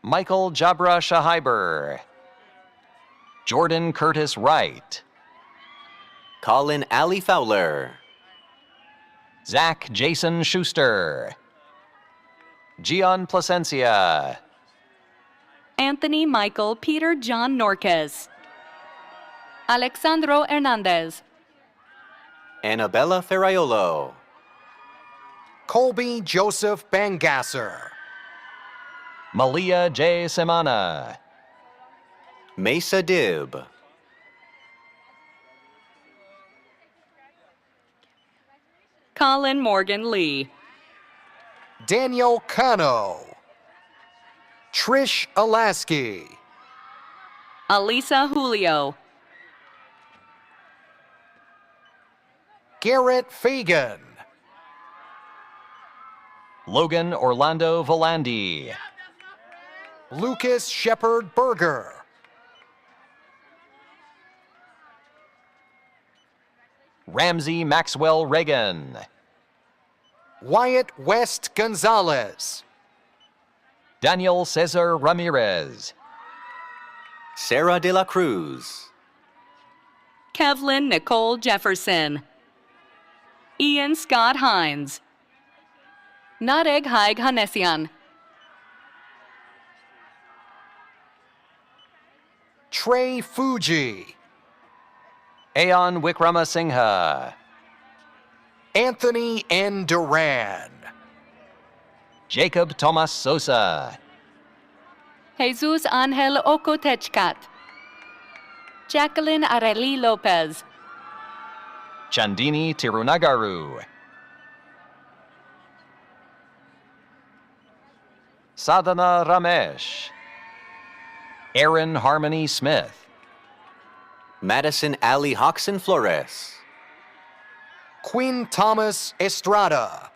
Michael Jabra Shahaiber. Jordan Curtis Wright. Colin Ali Fowler. Zach Jason Schuster. Gian Placencia. Anthony Michael Peter John Norquez. Alexandro Hernandez. Annabella Ferraiolo. Colby Joseph Bangasser. Malia J. Semana. Mesa Dib. Colin Morgan Lee. Daniel Cano. Trish Alaski. Alisa Julio. Garrett Fagan. Logan Orlando Volandi. Lucas Shepard Berger. Ramsey Maxwell Reagan. Wyatt West Gonzalez. Daniel Cesar Ramirez. Sarah de la Cruz. Kevlin Nicole Jefferson. Ian Scott Hines. Nareg Haig Hanesian. Trey Fuji. Ayon Wickramasinghe. Anthony N. Duran. Jacob Tomas Sosa. Jesus Angel Okotechkat. Jacqueline Areli Lopez. Chandini Tirunagaru. Sadhana Ramesh. Aaron Harmony Smith. Madison Ali Hoxton Flores. Quinn Thomas Estrada.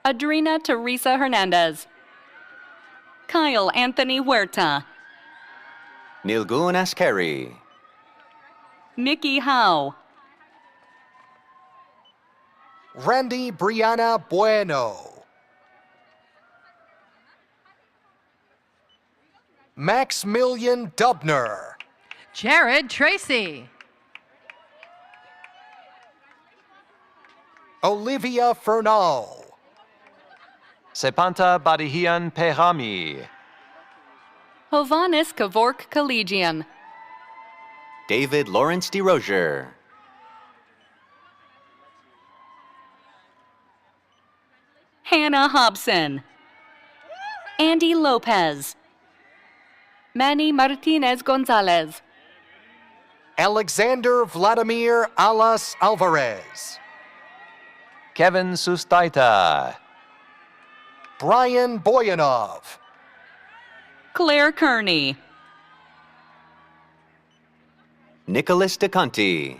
Adrina Teresa Hernandez. Kyle Anthony Huerta. Nilgun Askeri. Mickey Howe. Randy Brianna Bueno. Maximilian Dubner. Jared Tracy. Olivia Fernal. Sepanta Badihian Pehami. Hovannes Kavork Collegian. David Lawrence DeRozier. Hannah Hobson. Andy Lopez. Manny Martinez Gonzalez. Alexander Vladimir Alas Alvarez. Kevin Sustaita. Brian Boyanov. Claire Kearney. Nicholas DeConti.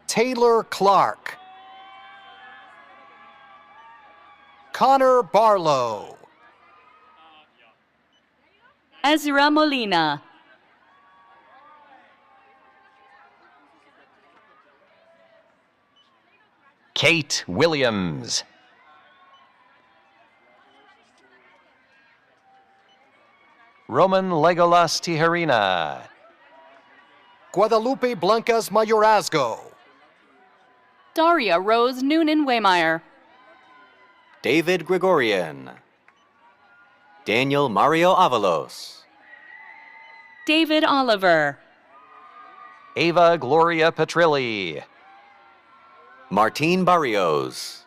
Taylor Clark. Connor Barlow. Ezra Molina. Kate Williams. Roman Legolas Tijerina. Guadalupe Blancas Mayorazgo. Daria Rose Noonan Waymeyer. David Gregorian. Daniel Mario Avalos. David Oliver. Ava Gloria Petrilli. Martine Barrios.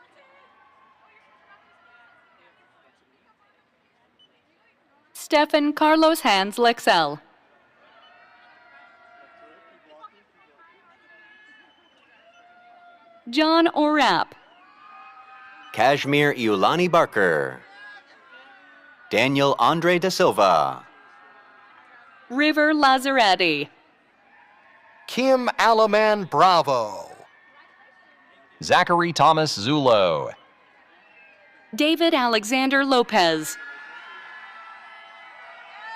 Stefan Carlos Hans Lexel. John Orap. Kashmir Iulani Barker. Daniel Andre da Silva. River Lazaretti. Kim Alaman Bravo. Zachary Thomas Zulo. David Alexander Lopez.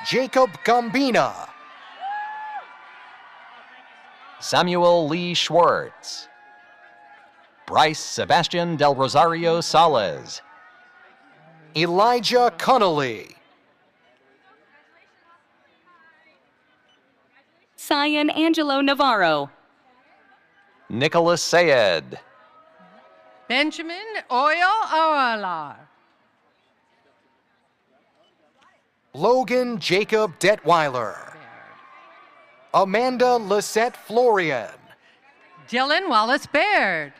Jacob Gambina. Samuel Lee Schwartz. Bryce Sebastian Del Rosario Salas. Elijah Connolly. Cyan Angelo Navarro. Nicholas Sayed. Benjamin Oyo Awalar. Logan Jacob Detweiler. Amanda Lisette Florian. Dylan Wallace Baird.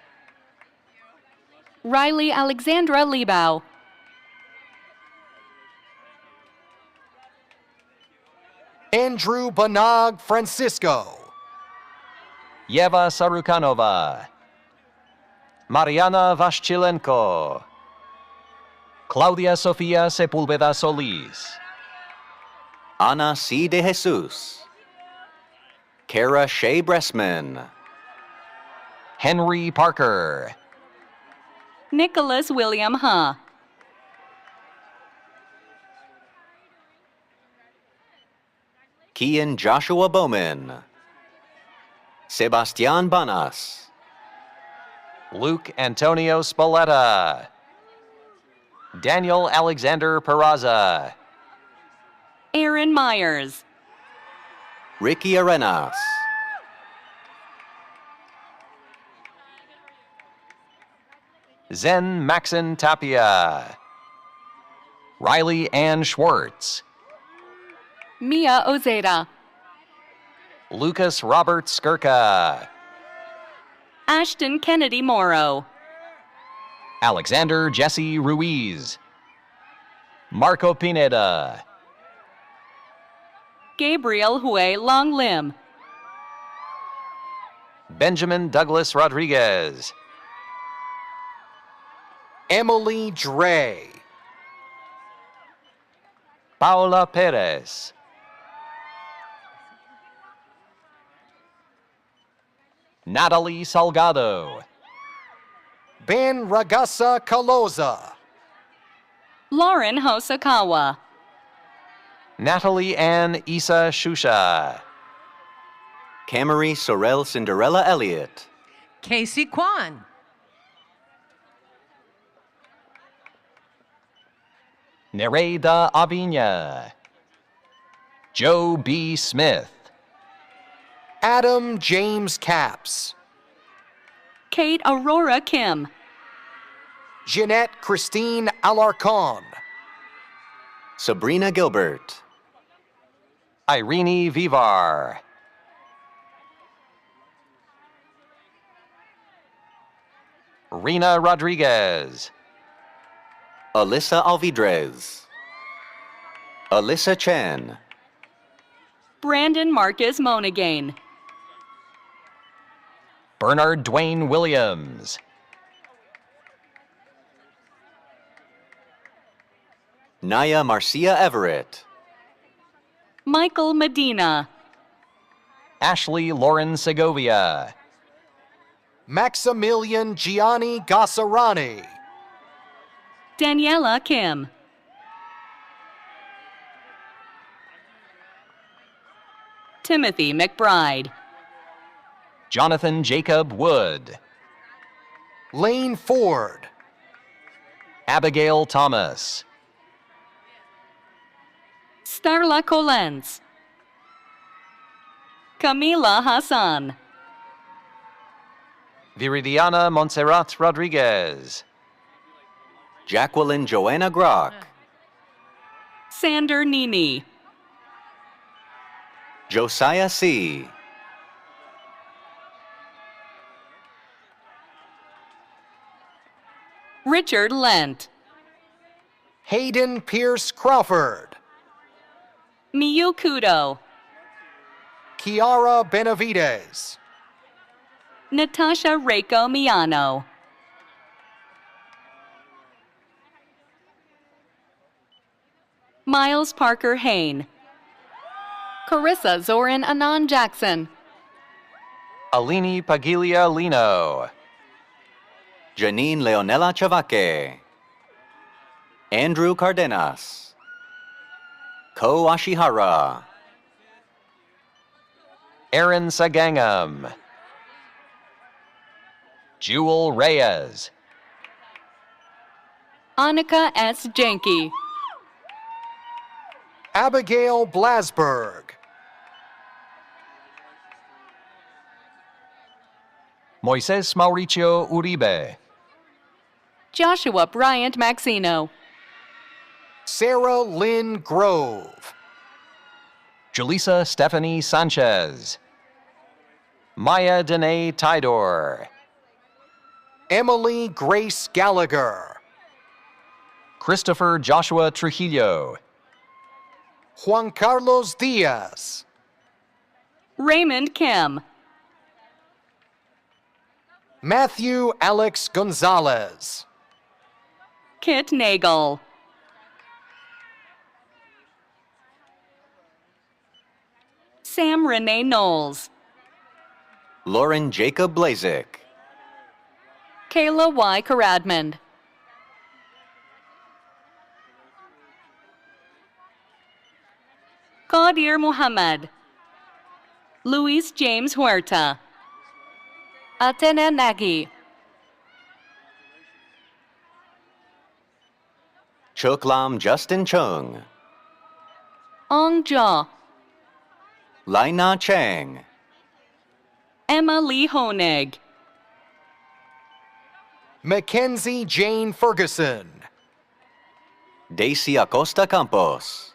Riley Alexandra Liebau. Andrew Banag Francisco. Yeva Sarukanova. Mariana Vashchilenko. Claudia Sofia Sepúlveda Solís. Ana C. de Jesus. Kara Shea Bressman. Henry Parker. Nicholas William Ha. Kian Joshua Bowman. Sebastian Banas. Luke Antonio Spalletta. Daniel Alexander Peraza. Aaron Myers. Ricky Arenas. Zen Maxon Tapia. Riley Ann Schwartz. Mia Ozeda. Lucas Robert Skirka. Ashton Kennedy Morrow. Alexander Jesse Ruiz. Marco Pineda. Gabriel Hue Long Lim. Benjamin Douglas Rodriguez. Emily Dre. Paula Perez. Natalie Salgado. Ben Ragasa Kaloza. Lauren Hosokawa. Natalie Ann Isa Shusha. Camry Sorel Cinderella Elliott. Casey Kwan. Nereida Aviña. Joe B. Smith. Adam James Capps. Kate Aurora Kim. Jeanette Christine Alarcon. Sabrina Gilbert. Irene Vivar. Rena Rodriguez. Alyssa Alvidrez. Alyssa Chen. Brandon Marcus Monaghan. Bernard Dwayne Williams. Naya Marcia Everett. Michael Medina. Ashley Lauren Segovia. Maximilian Gianni Gassarani. Daniela Kim. Timothy McBride. Jonathan Jacob Wood. Lane Ford. Abigail Thomas. Starla Collins. Camila Hassan. Viridiana Montserrat Rodriguez. Jacqueline Joanna Grock. Sander Nini. Josiah C. Richard Lent. Hayden Pierce Crawford. Miyu Kudo. Kiara Benavides. Natasha Reiko Miano. Miles Parker Hain. Carissa Zorin Anand Jackson. Alini Pagilia Lino. Janine Leonela Chavaque. Andrew Cardenas. Ko Ashihara. Aaron Sagangam. Jewel Reyes. Annika S. Jenke. Abigail Blasberg. Moises Mauricio Uribe. Joshua Bryant Maxino. Sarah Lynn Grove. Julissa Stephanie Sanchez. Maya Dene Tidor. Emily Grace Gallagher. Christopher Joshua Trujillo. Juan Carlos Diaz. Raymond Kim. Matthew Alex Gonzalez. Kit Nagel. Sam Renee Knowles. Lauren Jacob Blazik. Kayla Y. Karadmand. Qadir Muhammad. Luis James Huerta. Atena Nagy. Choklam Justin Chung. Ong Jia. Laina Chang. Emma Lee Honig. Mackenzie Jane Ferguson. Daisy Acosta Campos.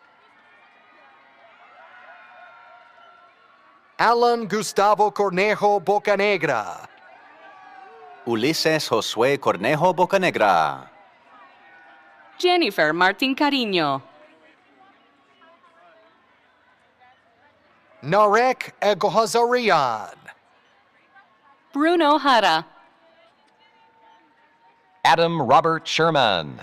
Alan Gustavo Cornejo Bocanegra. Ulises Josué Cornejo Bocanegra. Jennifer Martin Cariño. Narek Egohazarian. Bruno Jara. Adam Robert Sherman.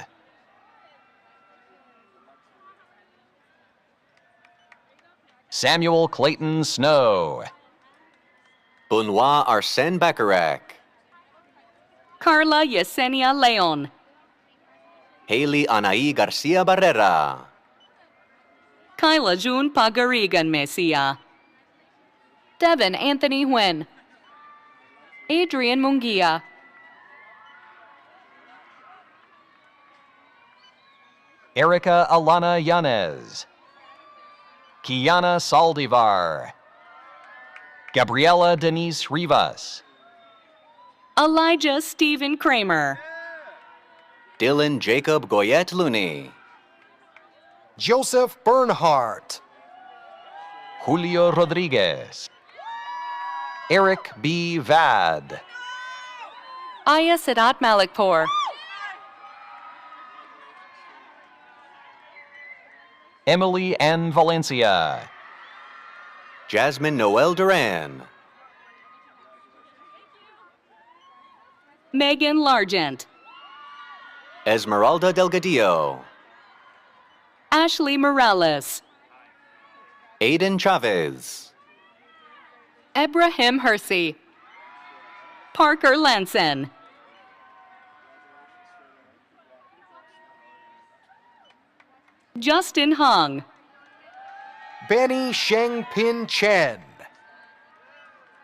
Samuel Clayton Snow. Benoit Arsène Bacharach. Carla Yesenia Leon. Haley Anaí Garcia Barrera. Kyla June Pagarigan Mesia. Devin Anthony Nguyen. Adrian Munguia. Erica Alana Yanez. Kiana Saldivar. Gabriela Denise Rivas. Elijah Stephen Kramer. Dylan Jacob Goyette Looney. Joseph Bernhardt. Julio Rodriguez. Eric B. Vad. Aya Sadat Malikpour. Emily N. Valencia. Jasmine Noel Duran. Megan Largent. Esmeralda Delgadillo. Ashley Morales. Aiden Chavez. Ebrahim Hersey. Parker Lanson. Justin Hung. Benny Shengpin Chen.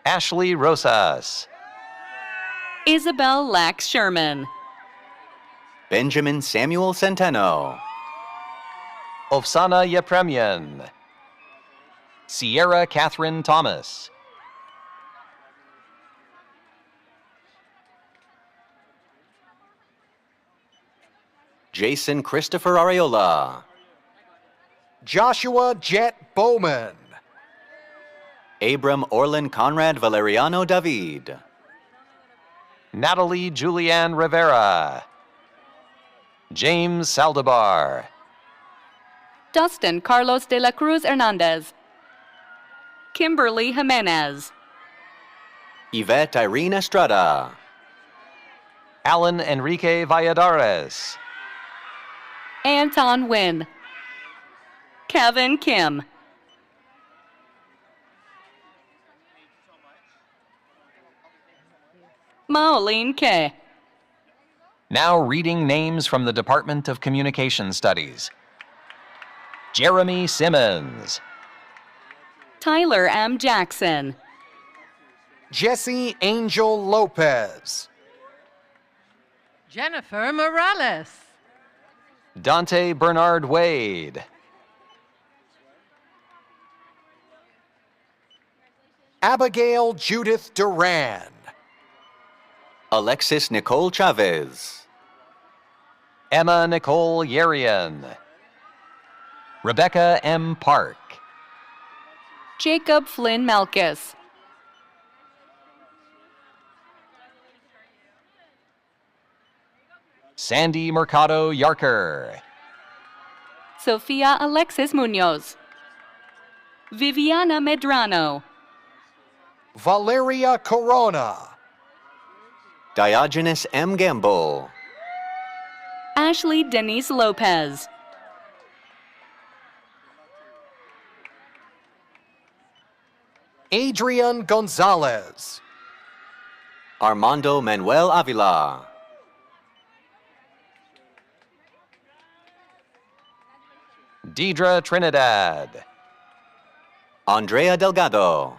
Ashley Rosas. Isabel Lax Sherman. Benjamin Samuel Centeno. Ofsana Yepremian. Sierra Catherine Thomas. Jason Christopher Areola. Joshua Jet Bowman. Abram Orlin Conrad Valeriano David. Natalie Julianne Rivera. James Saldibar. Dustin Carlos de la Cruz Hernandez. Kimberly Jimenez. Yvette Irene Estrada. Alan Enrique Valladares. Anton Wynn. Kevin Kim. Maureen K. Now reading names from the Department of Communication Studies. Jeremy Simmons. Tyler M. Jackson. Jesse Angel Lopez. Jennifer Morales. Dante Bernard Wade. Abigail Judith Duran. Alexis Nicole Chavez. Emma Nicole Yerian. Rebecca M. Park. Jacob Flynn Malkus. Sandy Mercado Yarker. Sofia Alexis Munoz. Viviana Medrano. Valeria Corona. Diogenes M. Gamble. Ashley Denise Lopez. Adrian Gonzalez. Armando Manuel Avila. Deidre Trinidad. Andrea Delgado.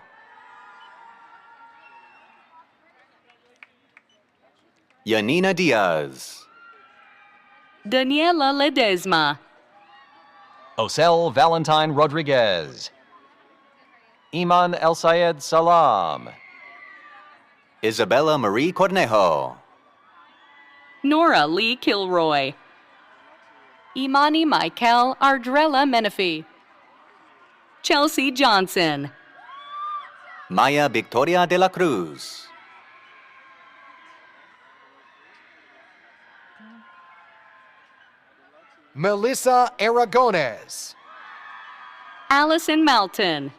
Yanina Diaz. Daniela Ledesma. Osel Valentine Rodriguez. Iman El Sayed Salam. Isabella Marie Cornejo. Nora Lee Kilroy. Imani Michael Ardrella Menifee. Chelsea Johnson. Maya Victoria de la Cruz. Melissa Aragones. Allison Malton.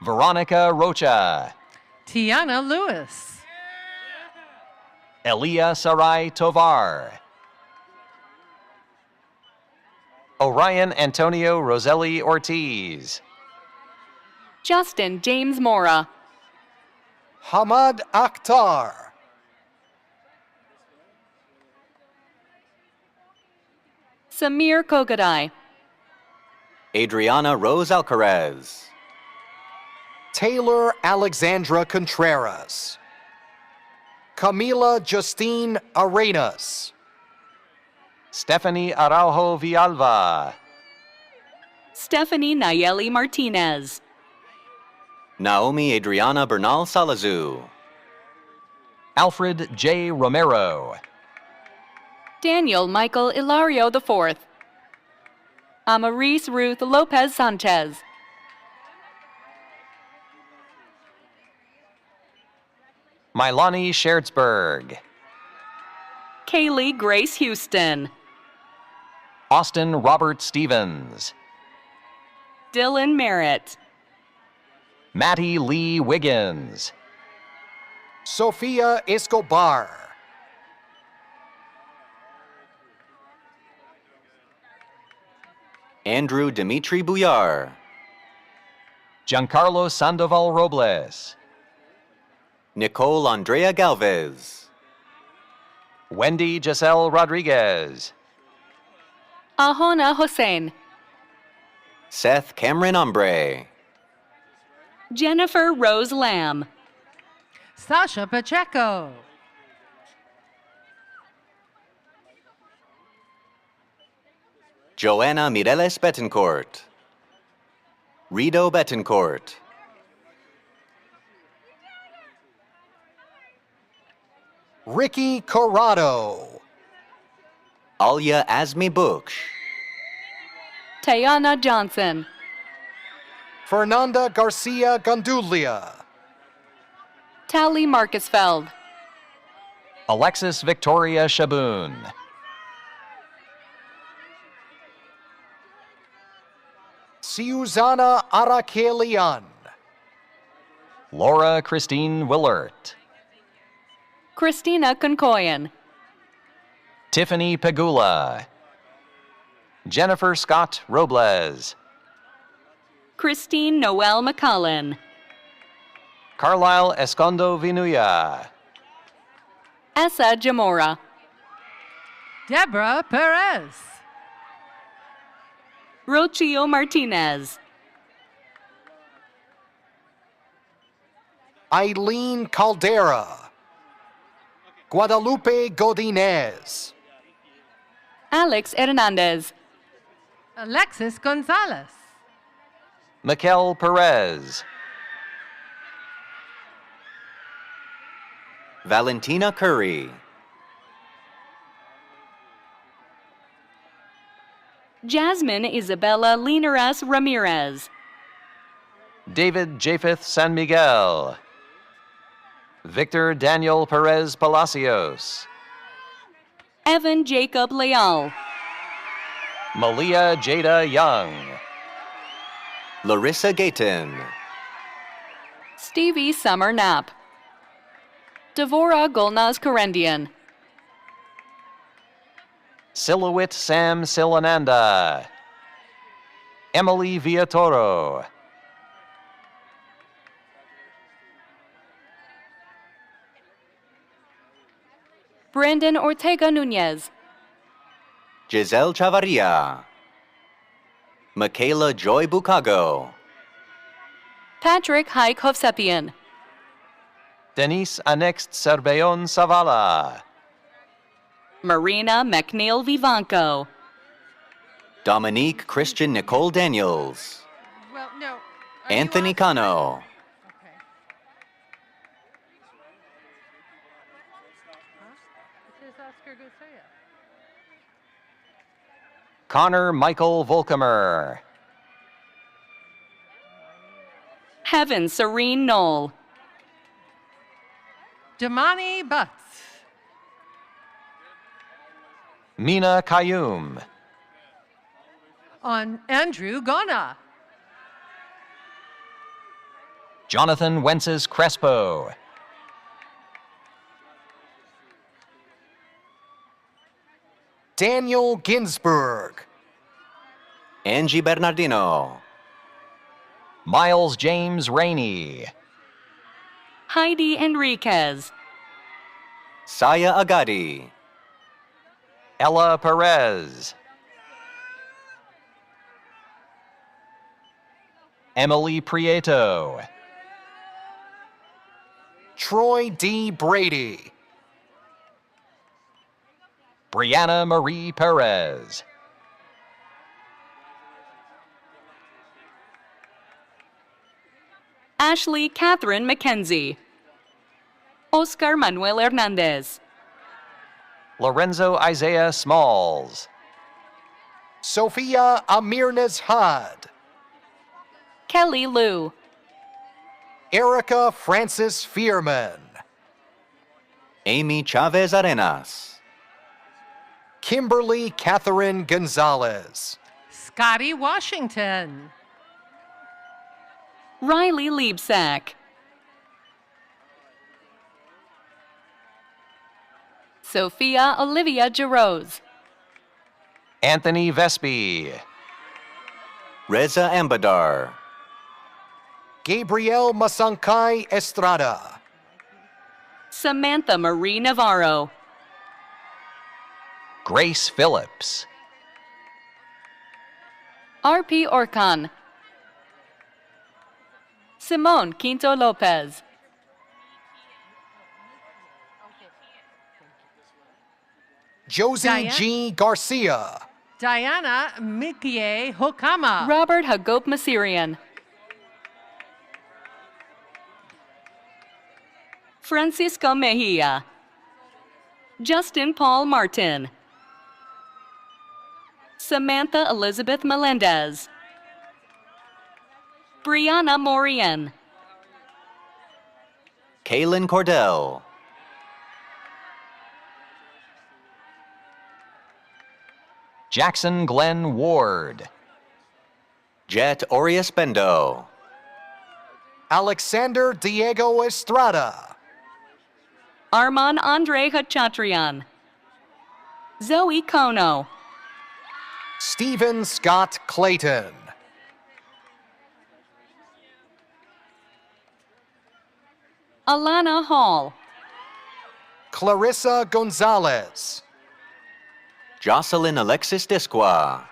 Veronica Rocha. Tiana Lewis. Elia Sarai Tovar. Orion Antonio Roselli Ortiz. Justin James Mora. Hamad Akhtar. Samir Kogadai. Adriana Rose Alcarez. Taylor Alexandra Contreras. Camila Justine Arenas. Stephanie Araujo Villalba. Stephanie Nayeli Martinez. Naomi Adriana Bernal Salazu. Alfred J. Romero. Daniel Michael Ilario IV. Amaris Ruth Lopez Sanchez. Milani Schertzberg. Kaylee Grace Houston. Austin Robert Stevens. Dylan Merritt. Mattie Lee Wiggins. Sofia Escobar. Andrew Dimitri Bouillard. Giancarlo Sandoval Robles. Nicole Andrea Galvez. Wendy Giselle Rodriguez. Ahona Hossein. Seth Cameron Ombre. Jennifer Rose Lamb. Sasha Pacheco. Joanna Mireles Betancourt. Rido Betancourt. Ricky Corrado. Alia Azmi Buksh. Tayana Johnson. Fernanda Garcia Gandulia. Tally Marcusfeld. Alexis Victoria Shaboon. Susana Arakelian. Laura Christine Willert. Christina Concoyan. Tiffany Pegula. Jennifer Scott Robles. Christine Noel McCullen. Carlisle Escondo Vinuya. Essa Jamora. Deborah Perez. Rocio Martinez. Eileen Caldera. Guadalupe Godinez. Alex Hernandez. Alexis Gonzalez. Mikel Perez. Valentina Curry. Jasmine Isabella Linares Ramirez. David Japheth San Miguel. Victor Daniel Perez Palacios. Evan Jacob Leal. Malia Jada Young. Larissa Gayton. Stevie Summer Knapp. Devora Golnaz Karendian. Silhouette Sam Silananda. Emily Villatoro. Brandon Ortega Nunez. Giselle Chavarria. Michaela Joy Bucago. Patrick Haik Hovsepian. Denise Anext Cerbeon Savala. Marina McNeil Vivanco. Dominique Christian Nicole Daniels. Well, no. Anthony Cano. It says Oscar Gosea. Connor Michael Volkamer. Heaven Serene Knoll. Damani Butts. Mina Kayum. On Andrew Gona. Jonathan Wences Crespo. Daniel Ginsburg. Angie Bernardino. Miles James Rainey. Heidi Enriquez. Saya Agadi. Ella Perez. Emily Prieto. Troy D. Brady. Brianna Marie Perez. Ashley Catherine McKenzie. Oscar Manuel Hernandez. Lorenzo Isaiah Smalls. Sophia Amirnaz Had. Kelly Liu. Erica Francis Fierman. Amy Chavez Arenas. Kimberly Catherine Gonzalez. Scotty Washington. Riley Liebsack. Sophia Olivia Jarose. Anthony Vespi. Reza Ambadar. Gabriel Masankai Estrada. Samantha Marie Navarro. Grace Phillips. RP Orkan. Simone Quinto Lopez. Josie Diane? G. Garcia. Diana Mikie Hokama. Robert Hagop Masirian. Francisco Mejia. Justin Paul Martin. Samantha Elizabeth Melendez. Brianna Morien. Kaylin Cordell. Jackson Glenn Ward. Jet Orias Bendo. Alexander Diego Estrada. Arman Andre Hachatrian. Zoe Kono. Stephen Scott Clayton. Alana Hall. Clarissa Gonzalez. Jocelyn Alexis Disqua.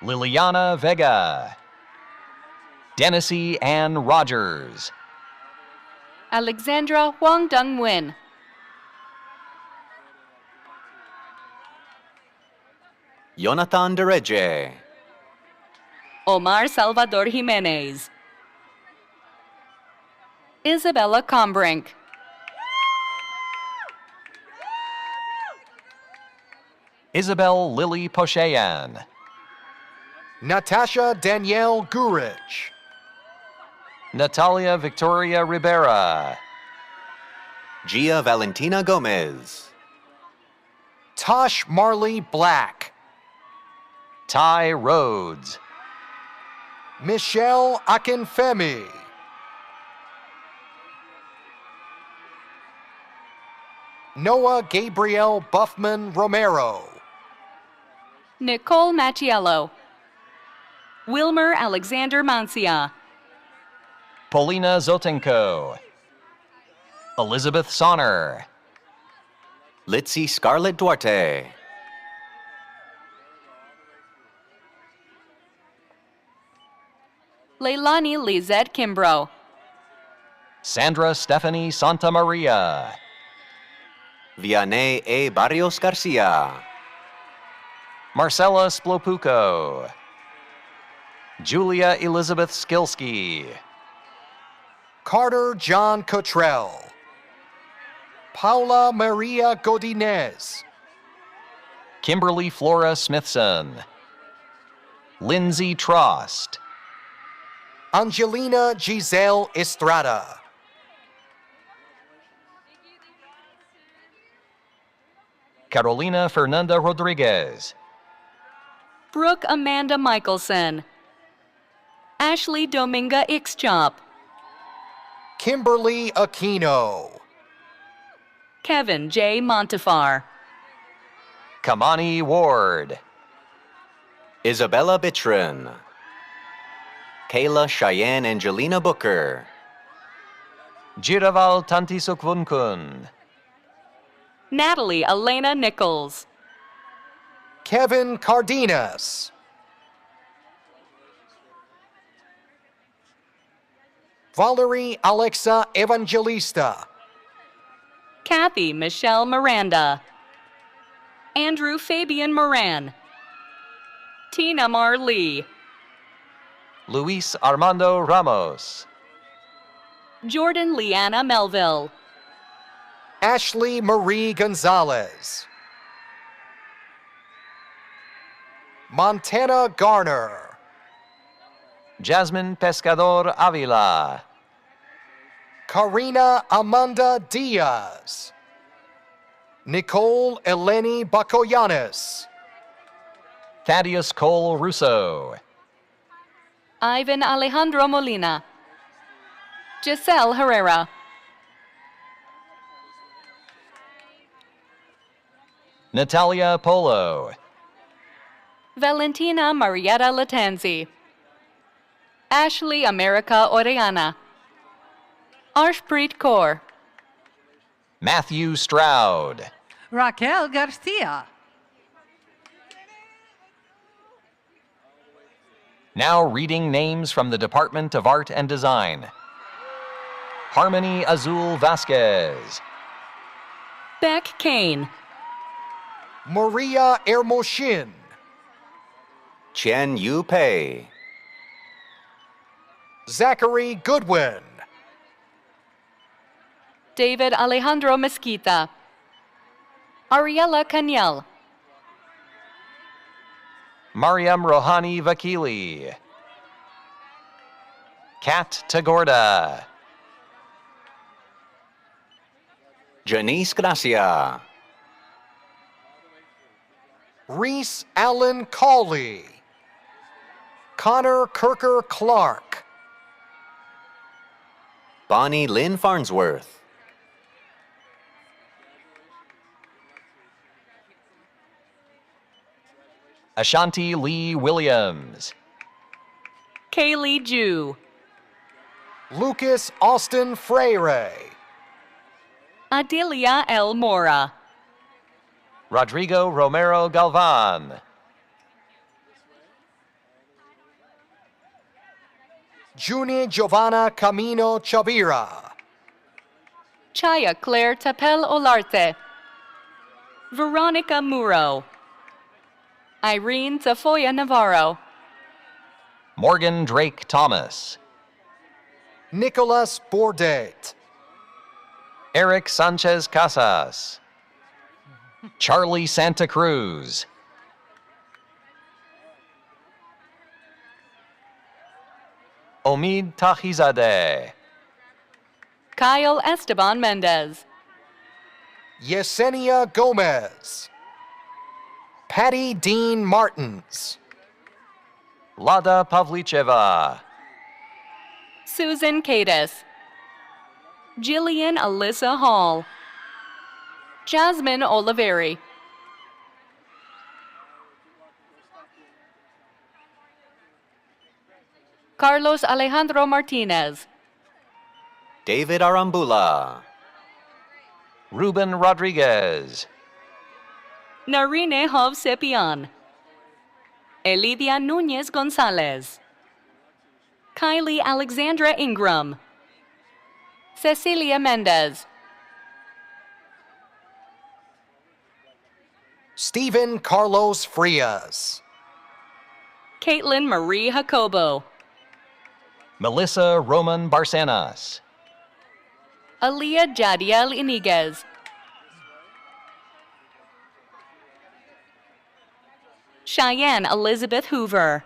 Liliana Vega. Dennisy Ann Rogers. Alexandra Huang Dong Nguyen. Jonathan Dereje. Omar Salvador Jimenez. Isabella Combrink. Isabel Lily Posheyan. Natasha Danielle Gurich. Natalia Victoria Rivera. Gia Valentina Gomez. Tosh Marley Black. Ty Rhodes. Michelle Akinfemi. Noah Gabriel Buffman Romero. Nicole Macchiello. Wilmer Alexander Mancia. Polina Zotenko. Elizabeth Sonner. Litzy Scarlett Duarte. Leilani Lizette Kimbrough. Sandra Stephanie Santa Maria. Vianney A. Barrios Garcia. Marcella Splopuco. Julia Elizabeth Skilsky. Carter John Cottrell. Paula Maria Godinez. Kimberly Flora Smithson. Lindsay Trost. Angelina Giselle Estrada. Carolina Fernanda Rodriguez. Brooke Amanda Michelson. Ashley Dominga Ixchop. Kimberly Aquino. Kevin J. Montefar. Kamani Ward. Isabella Bitrin. Kayla Cheyenne Angelina Booker. Jiraval Tantisukvunkun. Natalie Elena Nichols. Kevin Cardenas. Valerie Alexa Evangelista. Kathy Michelle Miranda. Andrew Fabian Moran. Tina Marlee. Luis Armando Ramos. Jordan Leanna Melville. Ashley Marie Gonzalez. Montana Garner. Jasmine Pescador Avila. Karina Amanda Diaz. Nicole Eleni Bakoyanis. Thaddeus Cole Russo. Ivan Alejandro Molina. Giselle Herrera. Natalia Polo. Valentina Marietta Latanzi. Ashley America Orellana. Arshpreet Kaur. Matthew Stroud. Raquel Garcia. Now reading names from the Department of Art and Design. Harmony Azul Vasquez. Beck Kane. Maria Hermoshin. Chen Yu Pei. Zachary Goodwin. David Alejandro Mesquita. Ariella Caniel. Mariam Rohani Vakili. Kat Tagorda. Janice Gracia. Reese Allen Cawley. Connor Kirker Clark. Bonnie Lynn Farnsworth. Ashanti Lee Williams. Kaylee Jew. Lucas Austin Freire. Adelia L. Mora. Rodrigo Romero Galvan. Juni Giovanna Camino Chavira. Chaya Claire Tapel Olarte. Veronica Muro. Irene Tafoya Navarro. Morgan Drake Thomas. Nicolas Bordet. Eric Sanchez Casas. Charlie Santa Cruz. Omid Tahizadeh. Kyle Esteban Mendez. Yesenia Gomez. Patty Dean Martins. Lada Pavlicheva. Susan Cadis. Jillian Alyssa Hall. Jasmine Oliveri. Carlos Alejandro Martinez. David Arambula. Ruben Rodriguez. Narine Hovsepian. Elidia Nunez Gonzalez. Kylie Alexandra Ingram. Cecilia Mendez. Stephen Carlos Frias. Caitlin Marie Jacobo. Melissa Roman Barcenas. Aaliyah Jadiel Iniguez. Cheyenne Elizabeth Hoover.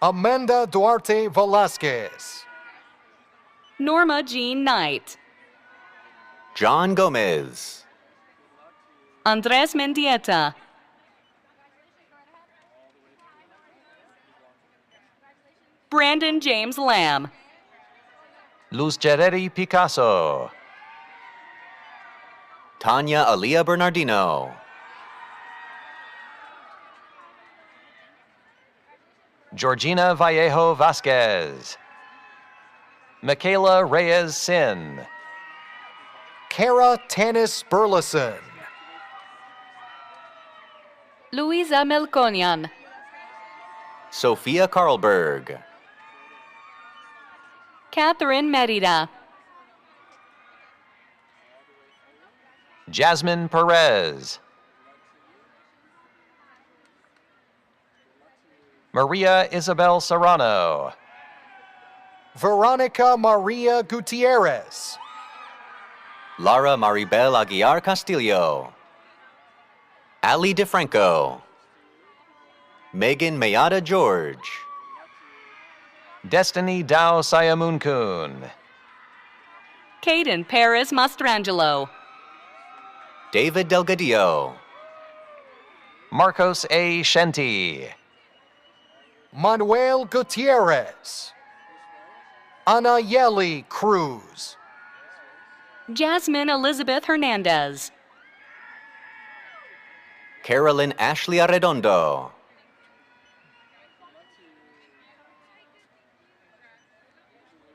Amanda Duarte Velasquez. Norma Jean Knight. John Gomez. Andres Mendieta. Brandon James Lamb. Luz Gereri Picasso. Tanya Alia Bernardino. Georgina Vallejo Vasquez. Michaela Reyes Sin. Kara Tanis Burleson. Luisa Melconian. Sophia Karlberg. Catherine Merida. Jasmine Perez. Maria Isabel Serrano. Veronica Maria Gutierrez. Lara Maribel Aguiar Castillo. Ali DeFranco. Megan Mayada George. Destiny Dao Sayamunkun. Caden Perez Mastrangelo. David Delgadillo. Marcos A. Shenti. Manuel Gutierrez. Anayeli Cruz. Jasmine Elizabeth Hernandez. Carolyn Ashley Arredondo.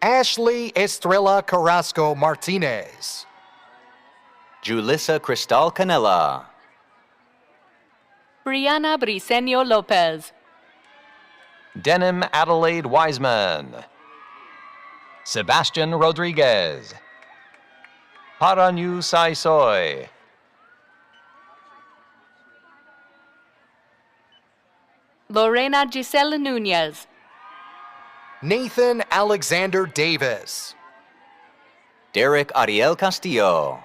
Ashley Estrella Carrasco Martinez. Julissa Cristal Canela. Brianna Briceño Lopez. Denim Adelaide Wiseman. Sebastian Rodriguez. Paranyu Saisoy. Lorena Giselle Nunez. Nathan Alexander Davis. Derek Ariel Castillo.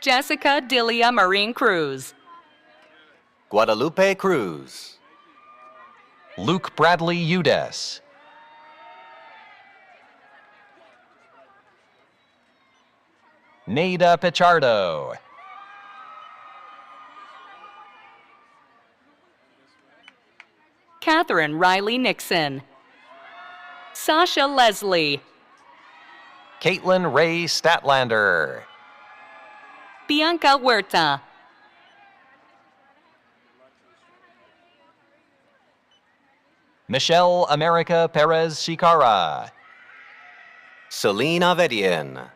Jessica Dilia Marine Cruz. Guadalupe Cruz. Luke Bradley Udes. Nada Pichardo. Catherine Riley Nixon. Sasha Leslie. Caitlin Ray Statlander. Bianca Huerta. Michelle America Perez Shikara. Celine Avedian.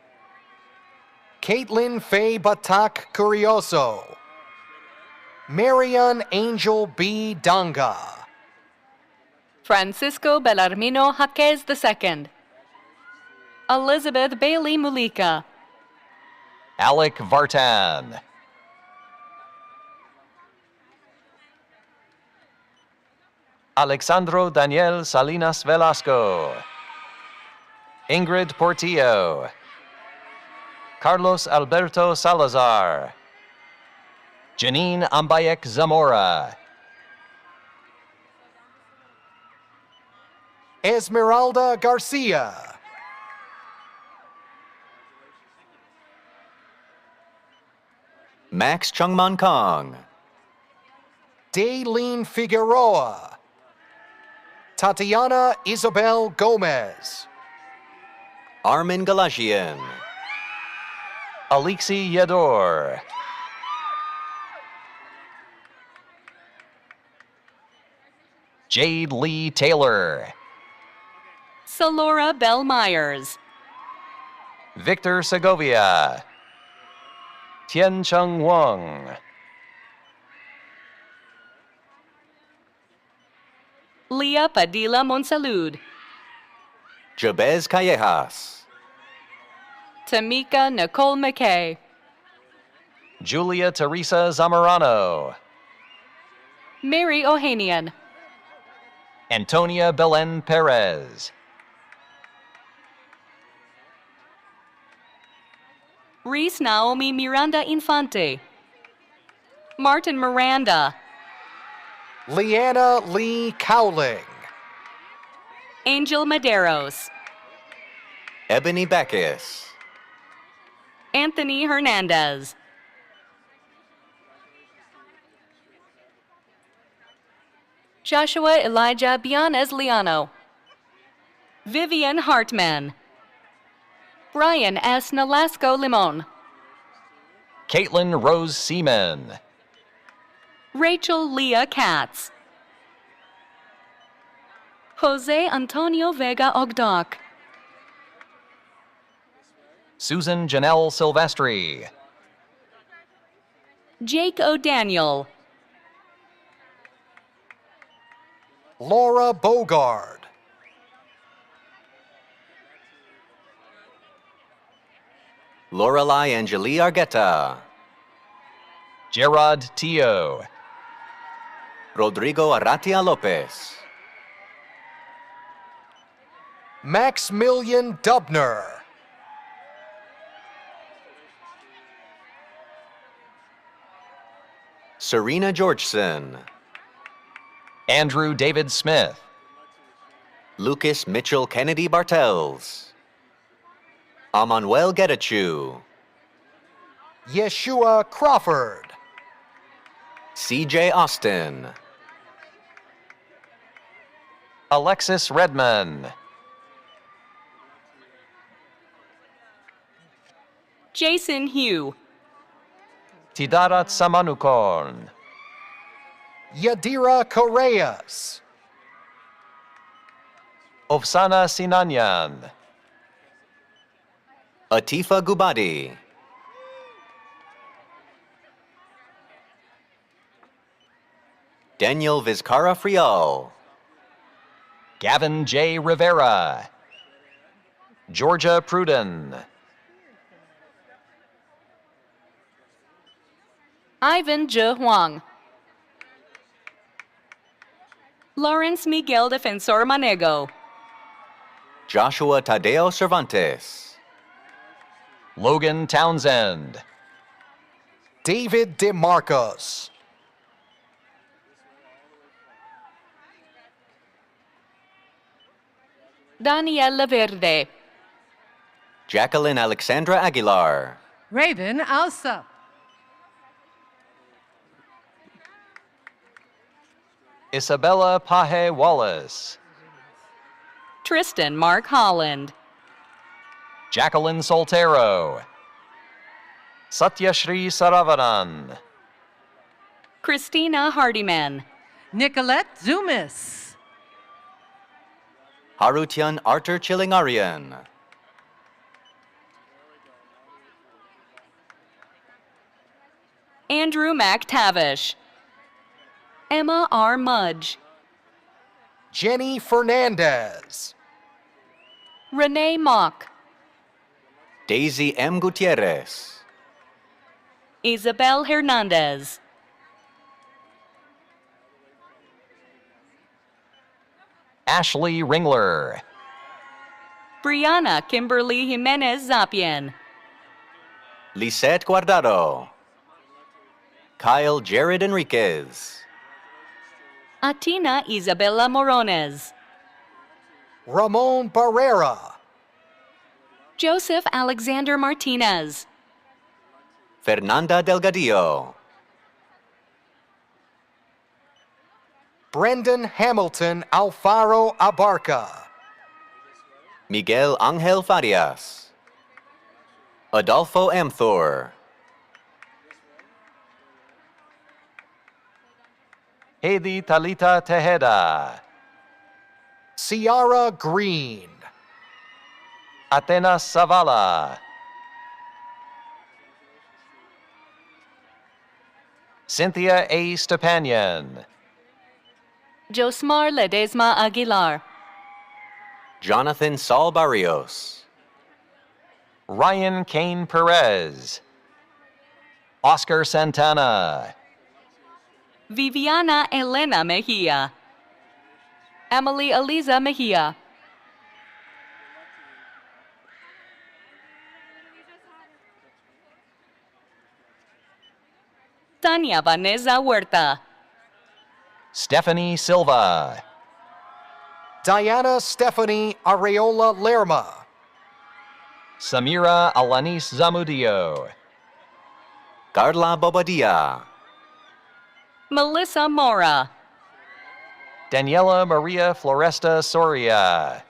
Caitlin Faye Batak Curioso. Marian Angel B. Danga. Francisco Bellarmino Jaquez II. Elizabeth Bailey Mulika. Alec Vartan. Alexandro Daniel Salinas Velasco. Ingrid Portillo. Carlos Alberto Salazar. Janine Ambayek Zamora. Esmeralda Garcia. Max Chungman Kong. Daylene Figueroa. Tatiana Isabel Gomez. Armin Galashian. Alexi Yador. Jade Lee Taylor. Salora Bell Myers. Victor Segovia. Tien Chung Wang. Leah Padilla Monsalud. Jabez Callejas. Tamika Nicole McKay. Julia Teresa Zamorano. Mary Ohanian. Antonia Belen Perez. Reese Naomi Miranda Infante. Martin Miranda. Leanna Lee Cowling. Angel Maderos. Ebony Bacchus. Anthony Hernandez. Joshua Elijah Bianes Liano. Vivian Hartman. Brian S. Nolasco Limon. Caitlin Rose Seaman. Rachel Leah Katz. Jose Antonio Vega Ogdoc. Susan Janelle Silvestri. Jake O'Daniel. Laura Bogard. Lorelai Angeli Argueta. Gerard Tio. Rodrigo Arratia Lopez. Maximilian Dubner. Serena Georgeson. Andrew David Smith. Lucas Mitchell Kennedy Bartels. Amanuel Getachew. Yeshua Crawford. CJ Austin. Alexis Redman. Jason Hugh. Tidarat Samanukorn. Yadira Correas. Ofsana Sinanyan. Atifa Gubadi. Daniel Vizcarra Frial. Gavin J. Rivera. Georgia Pruden. Ivan Zhe Huang. Lawrence Miguel Defensor Manego. Joshua Tadeo Cervantes. Logan Townsend. David DeMarcos. Daniel Laverde. Jacqueline Alexandra Aguilar. Raven Alsop. Isabella Paje Wallace. Tristan Mark Holland. Jacqueline Soltero. Satyashri Saravanan. Christina Hardiman. Nicolette Zumis. Harutian Arthur Chilingarian. Andrew McTavish. Emma R. Mudge. Jenny Fernandez. Renee Mock. Daisy M. Gutierrez. Isabel Hernandez. Ashley Ringler. Brianna Kimberly Jimenez Zapien. Lisette Guardado. Kyle Jared Enriquez. Atina Isabella Morones. Ramon Barrera. Joseph Alexander Martinez. Fernanda Delgadillo. Brendan Hamilton Alfaro Abarca. Miguel Angel Farias. Adolfo Amthor. Heidi Talita Tejeda. Ciara Green. Atenas Zavala. Cynthia A. Stepanian. Josmar Ledesma Aguilar. Jonathan Saul Barrios. Ryan Kane Perez. Oscar Santana. Viviana Elena Mejia. Emily Eliza Mejia. Tania Vanessa Huerta. Stephanie Silva. Diana Stephanie Areola Lerma. Samira Alanis Zamudio. Carla Bobadilla. Melissa Mora. Daniela Maria Floresta Soria.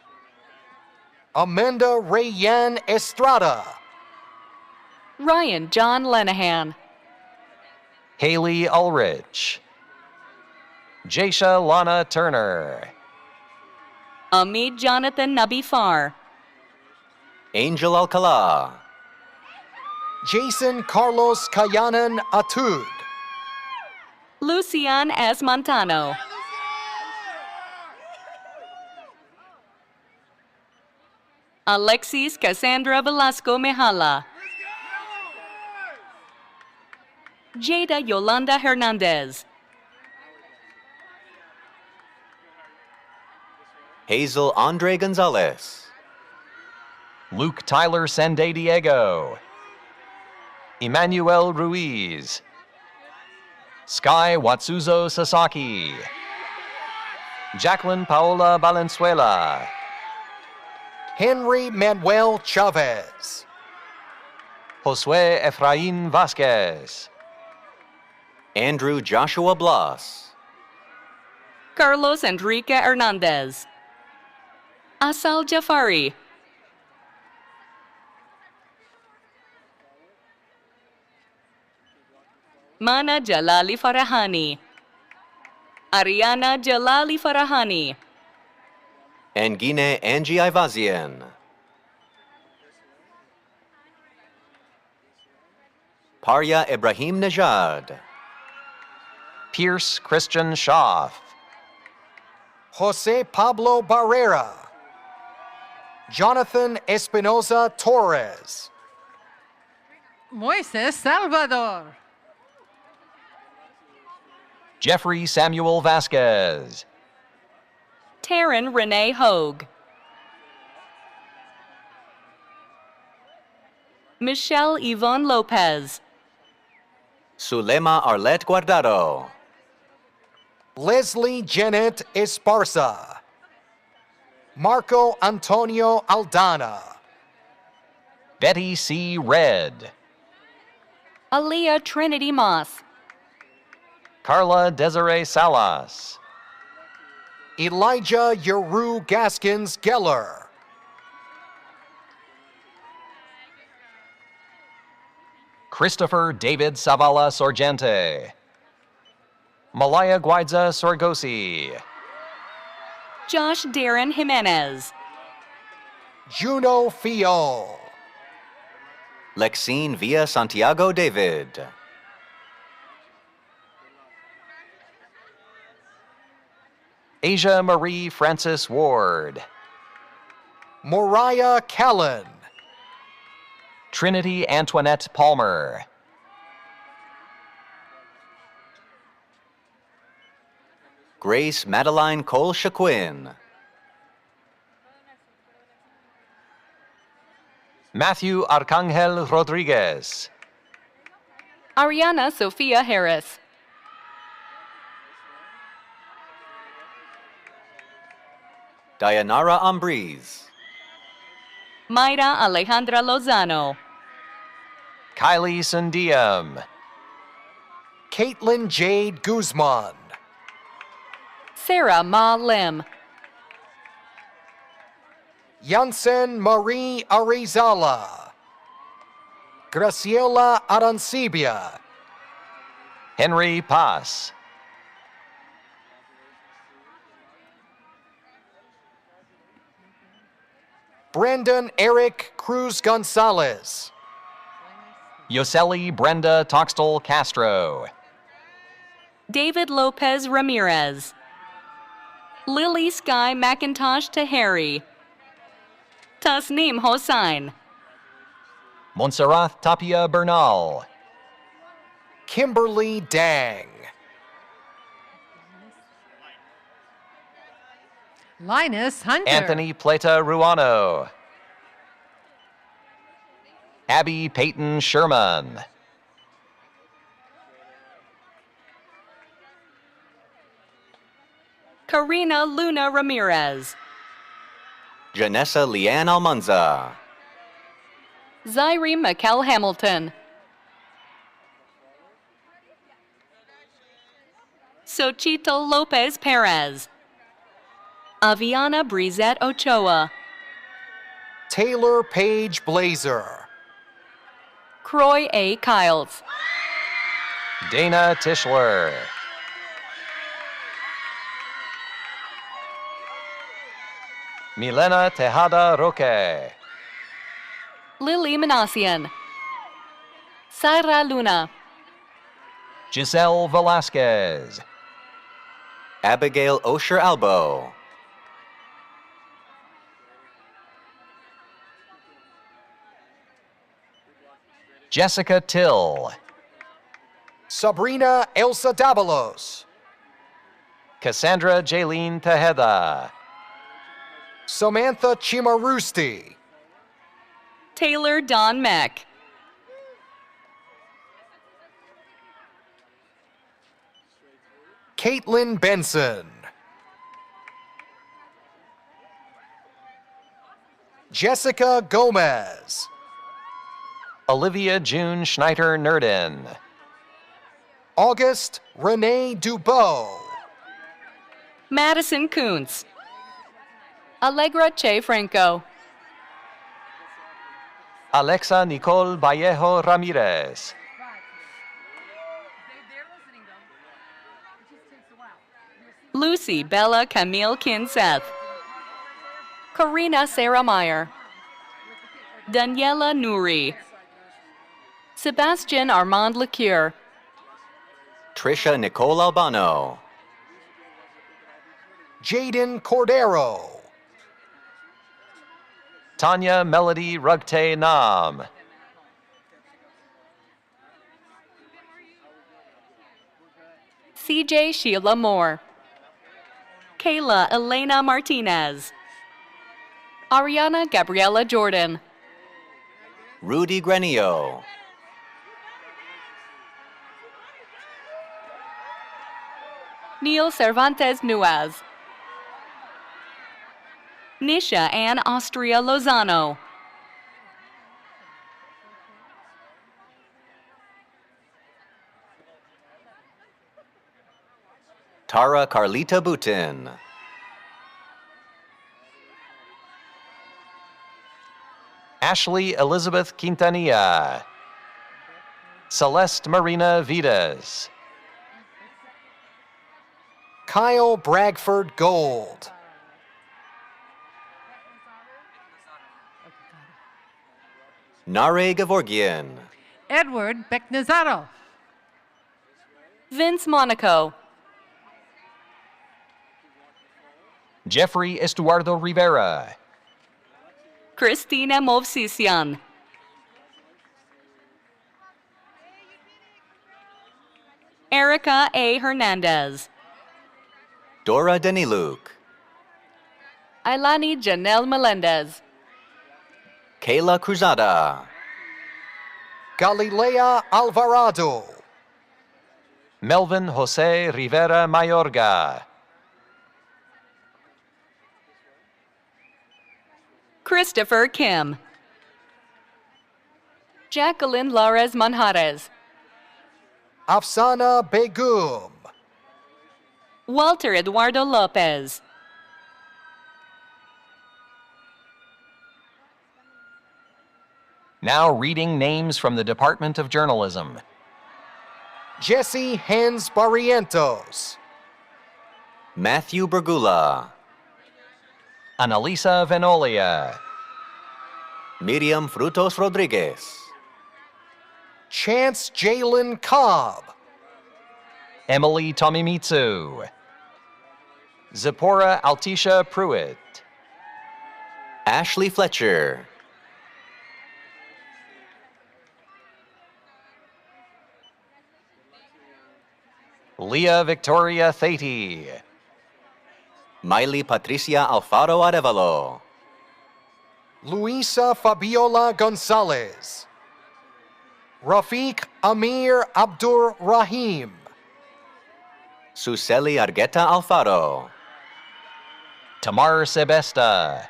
Amanda Rayanne Estrada. Ryan John Lenahan. Haley Ulrich. Jasha Lana Turner. Amit Jonathan Nabifar. Angel Alcala. Jason Carlos Kayanan Atud. Lucian S. Montano. Alexis Cassandra Velasco Mejala. Jada Yolanda Hernandez. Hazel Andre Gonzalez. Luke Tyler Sende Diego. Emmanuel Ruiz. Sky Watsuzo Sasaki. Jacqueline Paola Valenzuela. Henry Manuel Chavez. Josue Efrain Vasquez. Andrew Joshua Blas. Carlos Enrique Hernandez. Asal Jafari. Mana Jalali Farahani. Ariana Jalali Farahani. Angine Angie Ivazian. Parya Ibrahim Najad. Pierce Christian Schaff. Jose Pablo Barrera. Jonathan Espinoza Torres. Moises Salvador. Jeffrey Samuel Vasquez. Taryn Renee Hogue. Michelle Yvonne Lopez. Sulema Arlette Guardado. Leslie Janet Esparza. Marco Antonio Aldana. Betty C. Red. Aaliyah Trinity Moss. Carla Desiree Salas. Elijah Yeru Gaskins Geller. Christopher David Savala Sorgente. Malaya Guaiza Sorgosi. Josh Darren Jimenez. Juno Fiol. Lexine Villa Santiago David. Asia Marie Francis Ward. Moriah Callan. Trinity Antoinette Palmer. Grace Madeline Cole Shaquin. Matthew Arcangel Rodriguez. Ariana Sophia Harris. Dayanara Ambriz. Mayra Alejandra Lozano. Kylie Sundiam. Caitlin Jade Guzman. Sarah Ma Lim. Jansen Marie Arizala. Graciela Arancibia. Henry Paz. Brandon Eric Cruz Gonzalez. Yoseli Brenda Toxtel Castro. David Lopez Ramirez. Lily Sky McIntosh Taheri. Tasneem Hossain. Montserrat Tapia Bernal. Kimberly Dang. Linus Hunter. Anthony Plata Ruano. Abby Peyton Sherman. Karina Luna Ramirez. Janessa Leanne Almanza. Zaire McKell Hamilton. Xochitl Lopez Perez. Aviana Brizette Ochoa. Taylor Page Blazer. Croy A. Kiles. Dana Tischler. Milena Tejada Roque. Lily Manassian. Sara Luna. Giselle Velasquez. Abigail Osher Albo. Jessica Till. Sabrina Elsa Davalos. Cassandra Jaylene Tejeda. Samantha Chimarusti. Taylor Don Meck. Caitlin Benson. Jessica Gomez. Olivia June Schneider Nerdin. August Renee Dubois. Madison Kuntz. Allegra Che Franco. Alexa Nicole Vallejo Ramirez. Lucy Bella Camille Kinseth. Karina Sarah Meyer. Daniela Nouri. Sebastian Armand Lecure. Trisha Nicole Albano. Jaden Cordero. Tanya Melody Rugte Nam. CJ Sheila Moore. Kayla Elena Martinez. Ariana Gabriela Jordan. Rudy Granillo. Neil Cervantes Nuez. Nisha Ann Austria Lozano. Tara Carlita Butin. Ashley Elizabeth Quintanilla. Celeste Marina Vidas. Kyle Bragford Gold. Nare Gevorgian. Edward Becknazaro. Vince Monaco. Jeffrey Estuardo Rivera. Christina Movsisian. Erica A. Hernandez. Dora Deniluk. Ailani Janelle Melendez. Kayla Cruzada. Galilea Alvarado. Melvin Jose Rivera Mayorga. Christopher Kim. Jacqueline Lares Manjares. Afsana Begum. Walter Eduardo Lopez. Now reading names from the Department of Journalism. Jesse Hans Barrientos. Matthew Bergula. Annalisa Venolia. Miriam Frutos Rodriguez. Chance Jalen Cobb. Emily Tomimitsu. Zipporah Altisha Pruitt. Ashley Fletcher. Leah Victoria Thady. Miley Patricia Alfaro Arevalo. Luisa Fabiola Gonzalez. Rafiq Amir Abdur Rahim. Suseli Argueta Alfaro. Tamar Sebesta.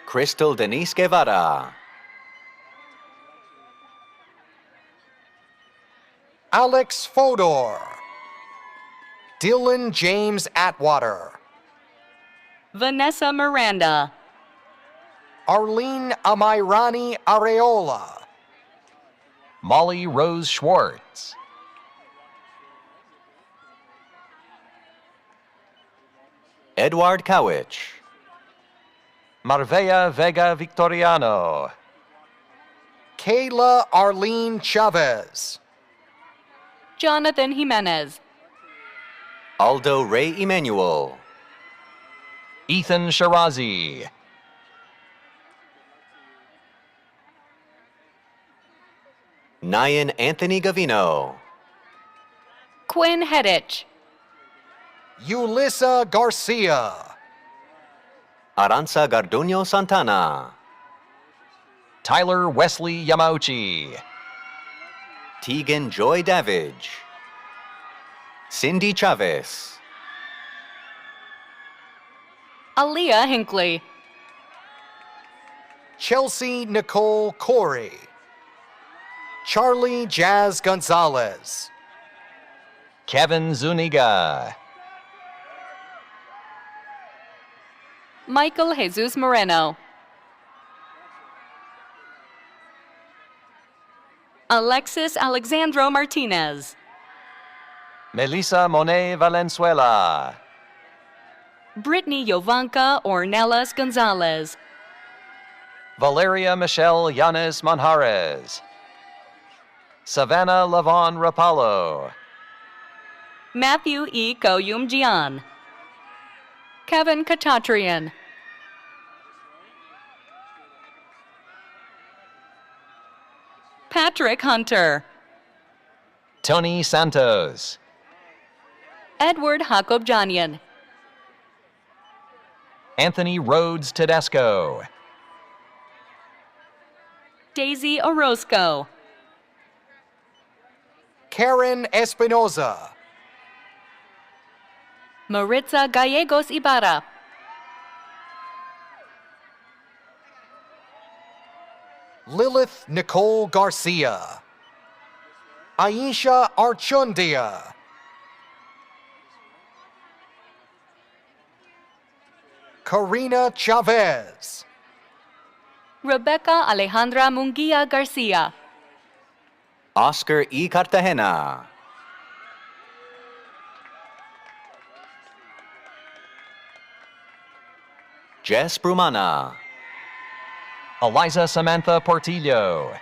Crystal Denise Guevara. Alex Fodor. Dylan James Atwater. Vanessa Miranda. Arlene Amairani Areola. Molly Rose Schwartz. Edward Cowich. Marvella Vega Victoriano. Kayla Arlene Chavez. Jonathan Jimenez. Aldo Ray Emanuel. Ethan Shirazi. Nyan Anthony Gavino. Quinn Hedich. Yulissa Garcia. Aranza Garduño Santana. Tyler Wesley Yamauchi. Tegan Joy Davidge. Cindy Chavez. Aaliyah Hinckley. Chelsea Nicole Corey. Charlie Jazz Gonzalez. Kevin Zuniga. Michael Jesus Moreno. Alexis Alexandro Martinez. Melissa Monet Valenzuela. Brittany Jovanka Ornelas Gonzalez. Valeria Michelle Yanis Manjarez. Savannah Lavon Rapallo. Matthew E. Koyum Gian. Kevin Kachatrian. Patrick Hunter. Tony Santos. Edward Hakobjanian. Anthony Rhodes Tedesco. Daisy Orozco. Karen Espinoza. Maritza Gallegos Ibarra. Lilith Nicole Garcia. Aisha Archundia. Karina Chavez. Rebecca Alejandra Munguia Garcia. Oscar E. Cartagena. Jess Brumana. Eliza Samantha Portillo.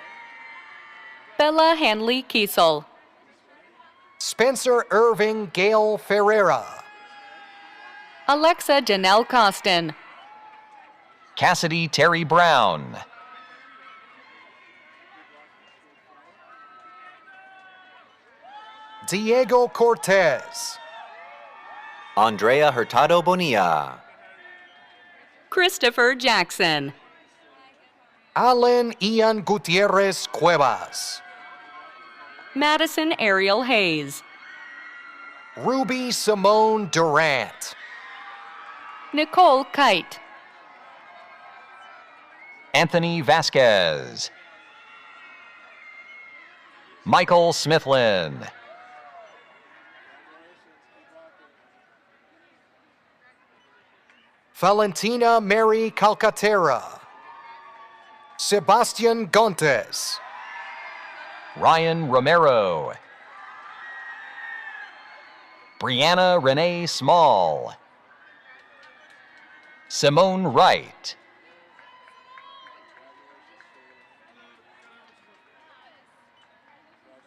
Bella Hanley Kiesel. Spencer Irving Gale Ferreira. Alexa Janelle Costin. Cassidy Terry Brown. Diego Cortez. Andrea Hurtado Bonilla. Christopher Jackson. Alan Ian Gutierrez Cuevas. Madison Ariel Hayes. Ruby Simone Durant. Nicole Kite. Anthony Vasquez. Michael Smithlin. Valentina Mary Calcaterra. Sebastian Gontes. Ryan Romero. Brianna Renee Small. Simone Wright.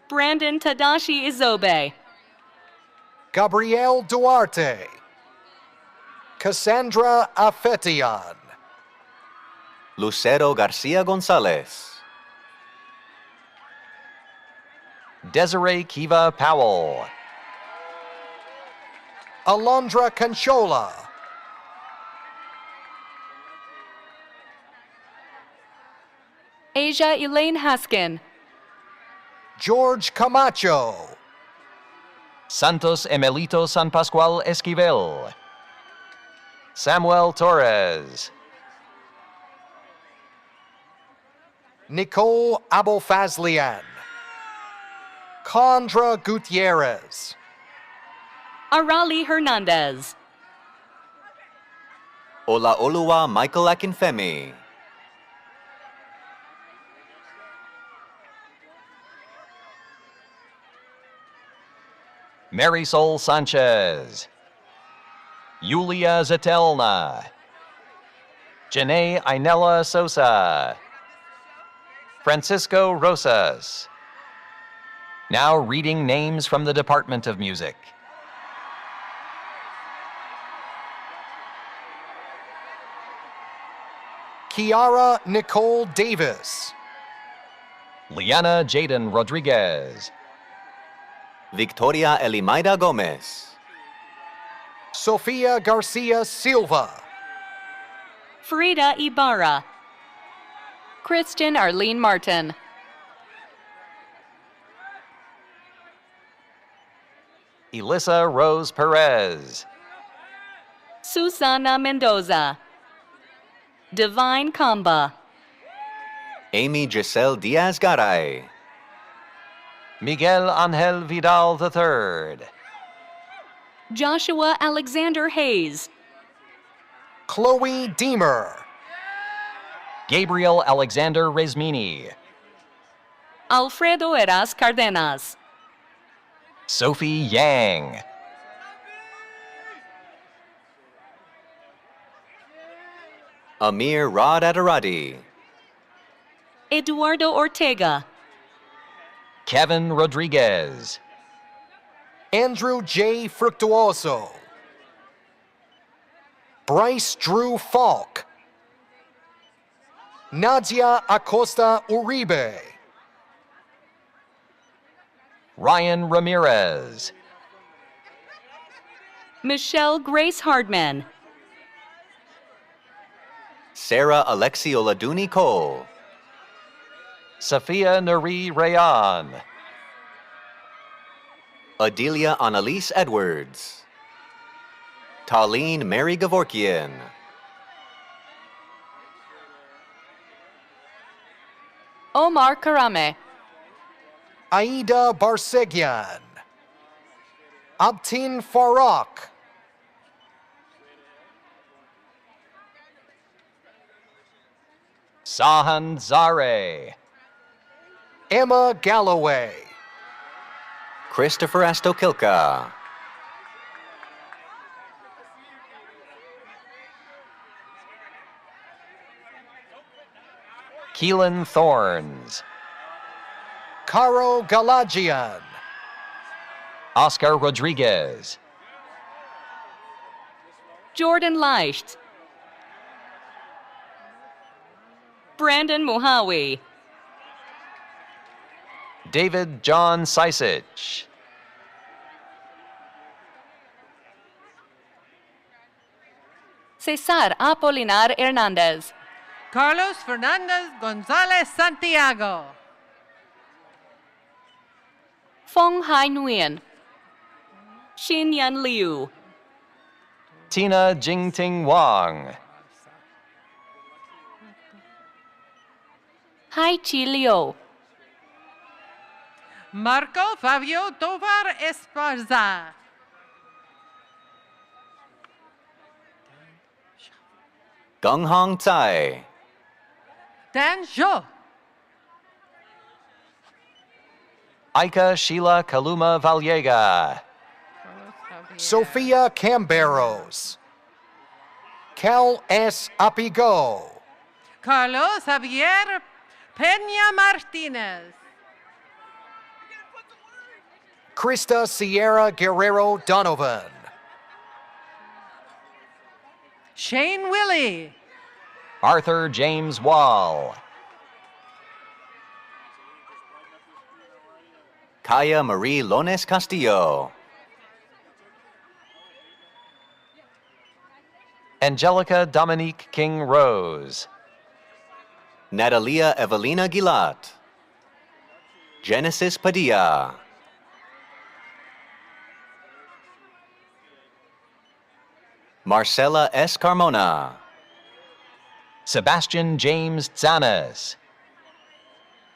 Brandon Tadashi Izobe. Gabrielle Duarte. Cassandra Afetian. Lucero Garcia Gonzalez. Desiree Kiva Powell. Alondra Conchola. Asia Elaine Haskin. George Camacho. Santos Emelito San Pascual Esquivel. Samuel Torres. Nicole Abofazlian. Condra Gutierrez. Arali Hernandez. Olaoluwa Michael Akinfemi. Marisol Sanchez. Yulia Zatelna. Janae Ainella Sosa. Francisco Rosas. Now reading names from the Department of Music. Kiara Nicole Davis. Liana Jaden Rodriguez. Victoria Elimaida Gomez. Sofia Garcia Silva. Frida Ibarra. Kristen Arlene Martin. Elissa Rose Perez. Susana Mendoza. Divine Kamba. Amy Giselle Diaz Garay. Miguel Angel Vidal III. Joshua Alexander Hayes. Chloe Deemer. Gabriel Alexander Rezmini. Alfredo Eras Cardenas. Sophie Yang. Amir Rod Adaradi. Eduardo Ortega. Kevin Rodriguez. Andrew J. Fructuoso. Bryce Drew Falk. Nadia Acosta Uribe. Ryan Ramirez. Michelle Grace Hardman. Sarah Alexi Oladuni Cole. Sophia Nuri Rayan. Adelia Annalise Edwards. Tallene Mary Gavorkian. Omar Karame. Aida Barsegian. Abtin Farak. Sahan Zare. Emma Galloway. Christopher Astokilka. Keelan Thorns. Caro Galagian. Oscar Rodriguez. Jordan Leicht. Brandon Mohawi. David John Sisich. Cesar Apolinar Hernandez. Carlos Fernandez Gonzalez Santiago. Fong Hai Nguyen. Xin Yan Liu. Tina Jingting Wang. Hai Chi Liu. Marco Fabio Tovar Esparza. Donghong Tsai, Dan Zhou, Aika Sheila Kaluma Valyega, Sophia Camberos, Cal S. Apigo, Carlos Javier Peña Martinez, Krista Sierra Guerrero Donovan, Shane Willie, Arthur James Wall, Kaya Marie Lones Castillo, Angelica Dominique King Rose, Natalia Evelina Gilat, Genesis Padilla, Marcela S. Carmona, Sebastian James Tzanes,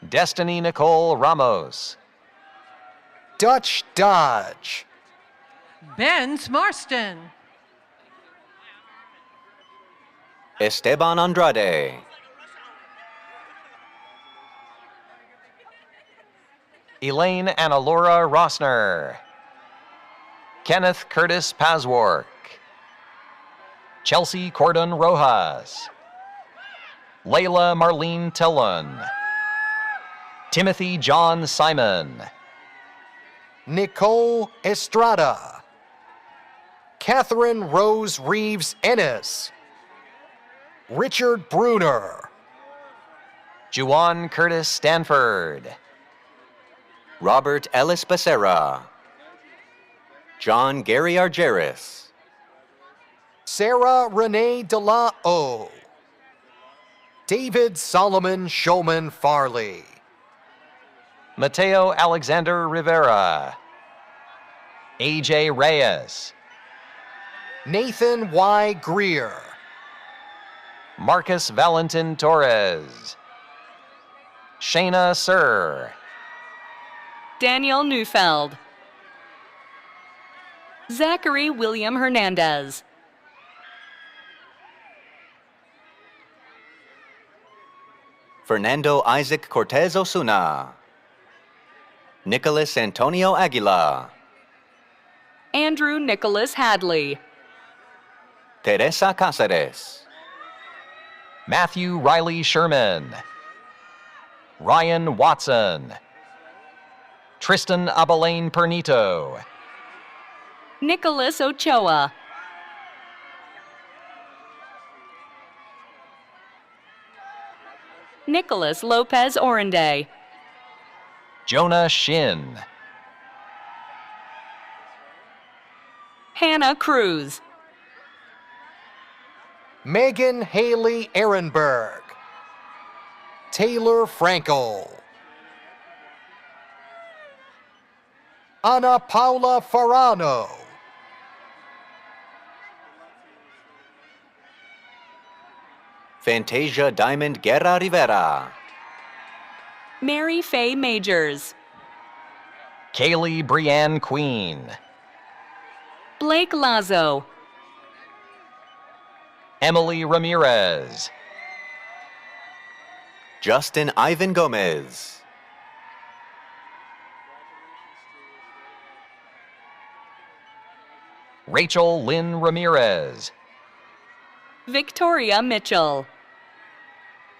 Destiny Nicole Ramos, Dutch Dodge, Ben Smarston, Esteban Andrade, Elaine Annalora Rossner, Kenneth Curtis Paswark, Chelsea Cordon Rojas, Layla Marlene Tillon, Timothy John Simon, Nicole Estrada, Catherine Rose Reeves Ennis, Richard Bruner, Juwan Curtis Stanford, Robert Ellis Becerra, John Gary Argeris, Sarah Renee De La O, David Solomon Showman Farley, Mateo Alexander Rivera, AJ Reyes, Nathan Y. Greer, Marcus Valentin Torres, Shayna Sir, Daniel Neufeld, Zachary William Hernandez, Fernando Isaac Cortez Osuna, Nicholas Antonio Aguila, Andrew Nicholas Hadley, Teresa Cáceres, Matthew Riley Sherman, Ryan Watson, Tristan Abelaine Pernito, Nicholas Ochoa, Nicholas Lopez Orenday, Jonah Shin, Hannah Cruz, Megan Haley Ehrenberg, Taylor Frankel, Ana Paula Farano, Fantasia Diamond Guerra Rivera, Mary Faye Majors, Kaylee Brianne Queen, Blake Lazo, Emily Ramirez, Justin Ivan Gomez, Rachel Lynn Ramirez, Victoria Mitchell,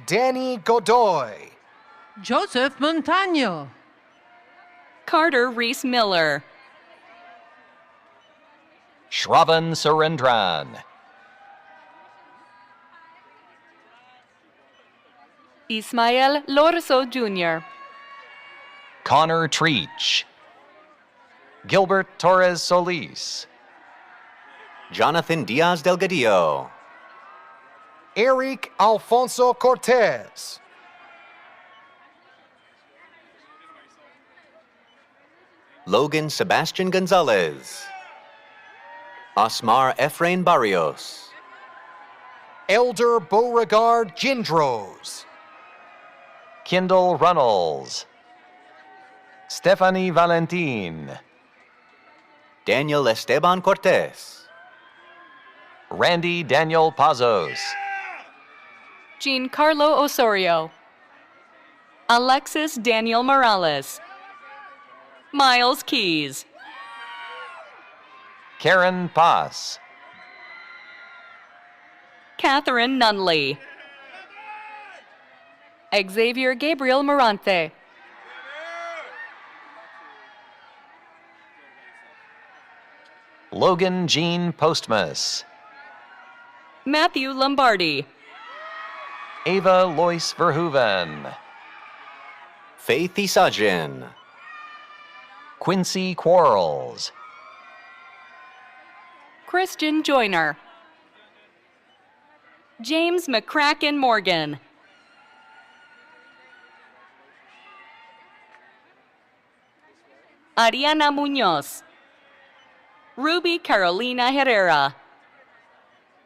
Danny Godoy, Joseph Montano, Carter Reese Miller, Shravan Surendran, Ismael Lorso Jr., Connor Treach, Gilbert Torres Solis, Jonathan Diaz Delgadillo, Eric Alfonso Cortez, Logan Sebastian Gonzalez, Osmar Efrain Barrios, Elder Beauregard Gindros, Kendall Runnels, Stephanie Valentin, Daniel Esteban Cortez, Randy Daniel Pazos, Giancarlo Osorio, Alexis Daniel Morales, Miles Keys, Karen Paz, Catherine Nunley, Xavier Gabriel Morante, Logan Jean Postmas, Matthew Lombardi, Ava Lois Verhoeven, Faith Isajin. Quincy Quarles, Christian Joyner, James McCracken Morgan, Ariana Munoz, Ruby Carolina Herrera,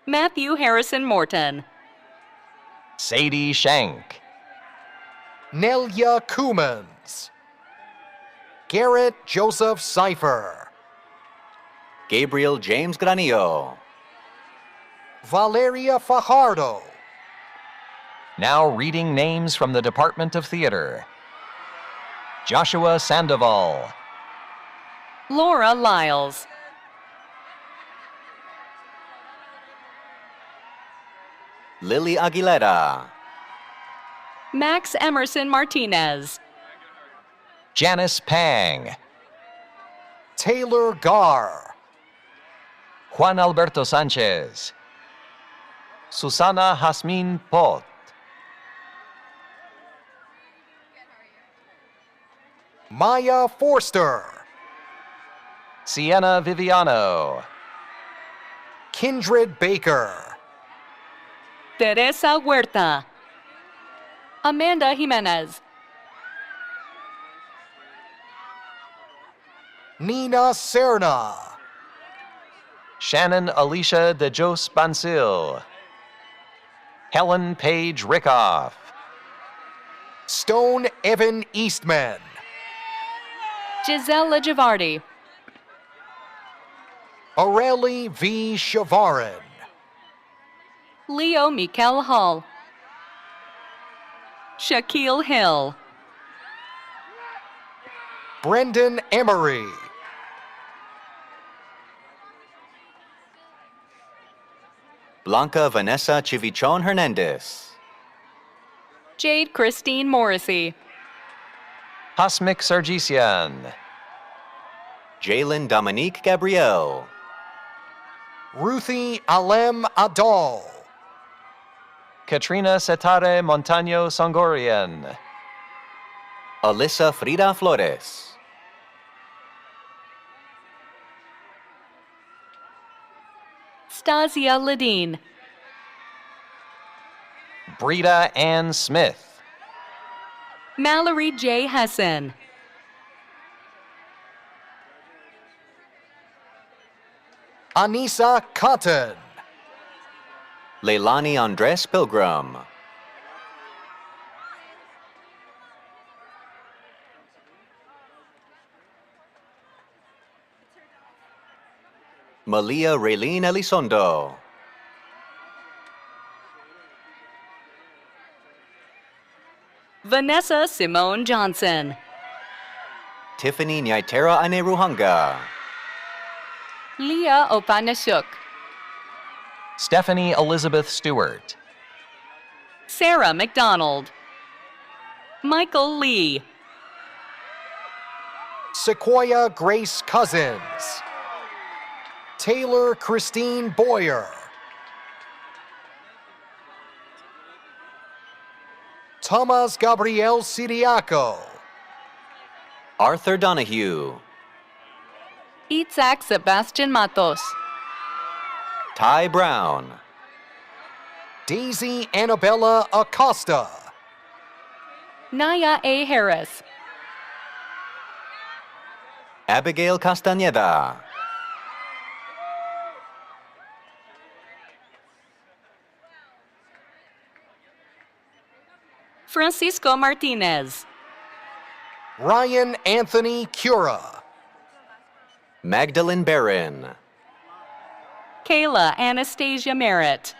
Matthew Harrison Morton, Sadie Shank, Nelia Kumans, Garrett Joseph Cipher, Gabriel James Granillo. Valeria Fajardo, now reading names from the Department of Theater. Joshua Sandoval, Laura Lyles, Lily Aguilera. Max Emerson Martinez, Janice Pang, Taylor Garr, Juan Alberto Sanchez, Susana Jasmine Pot, Maya Forster, Sienna Viviano, Kindred Baker, Teresa Huerta, Amanda Jimenez, Nina Serna, Shannon Alicia de Jos Bansil, Helen Page Rickoff, Stone Evan Eastman, Giselle Lajavardi, Areli V. Shavarin, Leo Mikel Hall, Shaquille Hill, Brendan Emery, Blanca Vanessa Chivichon Hernandez. Jade Christine Morrissey, Hasmik Sargisian, Jalen Dominique Gabrielle. Ruthie Alem Adal, Katrina Setare Montaño Songorian, Alyssa Frida Flores. Stasia Ladine, Brita Ann Smith, Mallory J. Hessen, Anissa Cotton, Leilani Andres Pilgrim. Malia Raylene Elizondo. Vanessa Simone Johnson, Tiffany Nyaitera Aneruhanga. Leah Opanashuk, Stephanie Elizabeth Stewart, Sarah McDonald, Michael Lee, Sequoia Grace Cousins, Taylor Christine Boyer, Thomas Gabriel Siriaco, Arthur Donahue. Itzhak Sebastian Matos, Ty Brown. Daisy Annabella Acosta, Naya A. Harris, Abigail Castañeda. Francisco Martinez, Ryan Anthony Cura, Magdalene Barron. Kayla Anastasia Merritt,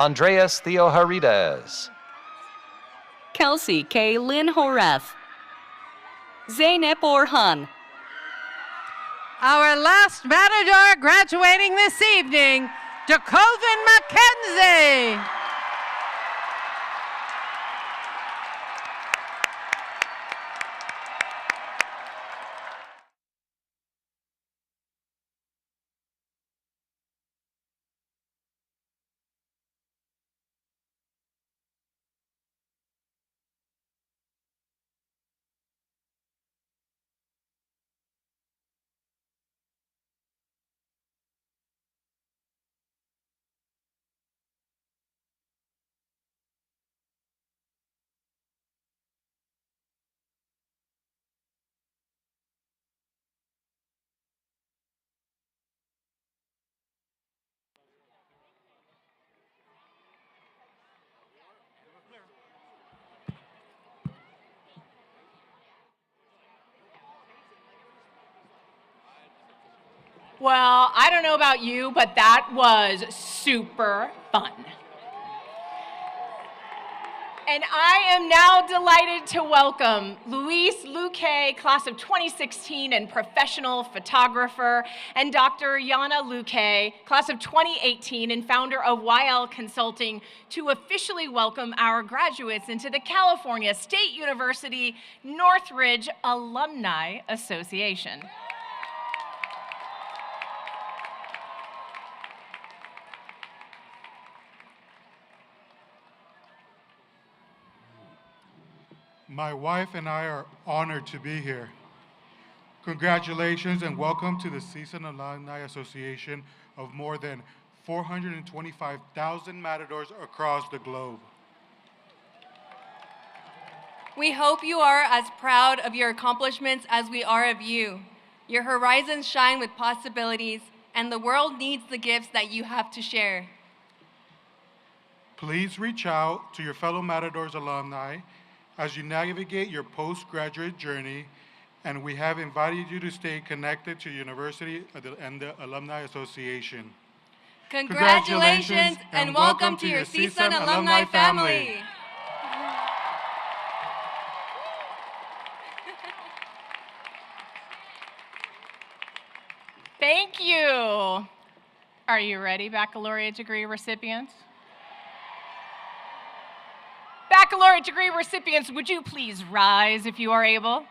Andreas Theoharides. Kelsey K. Lynn Horeth. Zeynep Orhan. Our last matador graduating this evening, DeCoven McKenzie. Well, I don't know about you, but that was super fun. And I am now delighted to welcome Luis Luque, class of 2016 and professional photographer, and Dr. Yana Luque, class of 2018 and founder of YL Consulting, to officially welcome our graduates into the California State University Northridge Alumni Association. My wife and I are honored to be here. Congratulations and welcome to the CSUN Alumni Association of more than 425,000 matadors across the globe. We hope you are as proud of your accomplishments as we are of you. Your horizons shine with possibilities, and the world needs the gifts that you have to share. Please reach out to your fellow Matadors alumni as you navigate your postgraduate journey, and we have invited you to stay connected to university and the Alumni Association. Congratulations and welcome to your CSUN alumni family. Thank you. Are you ready, baccalaureate degree recipients? Baccalaureate degree recipients, would you please rise if you are able?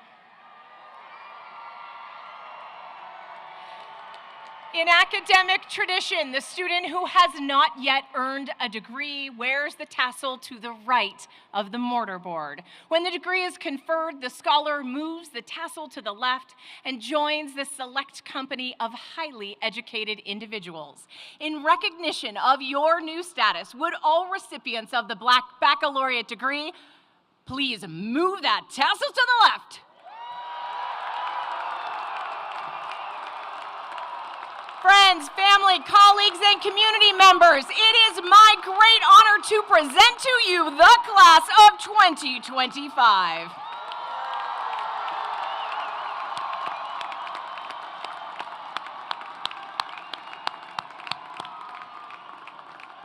In academic tradition, the student who has not yet earned a degree wears the tassel to the right of the mortarboard. When the degree is conferred, the scholar moves the tassel to the left and joins the select company of highly educated individuals. In recognition of your new status, would all recipients of the Black Baccalaureate degree please move that tassel to the left? Friends, family, colleagues, and community members, it is my great honor to present to you the class of 2025.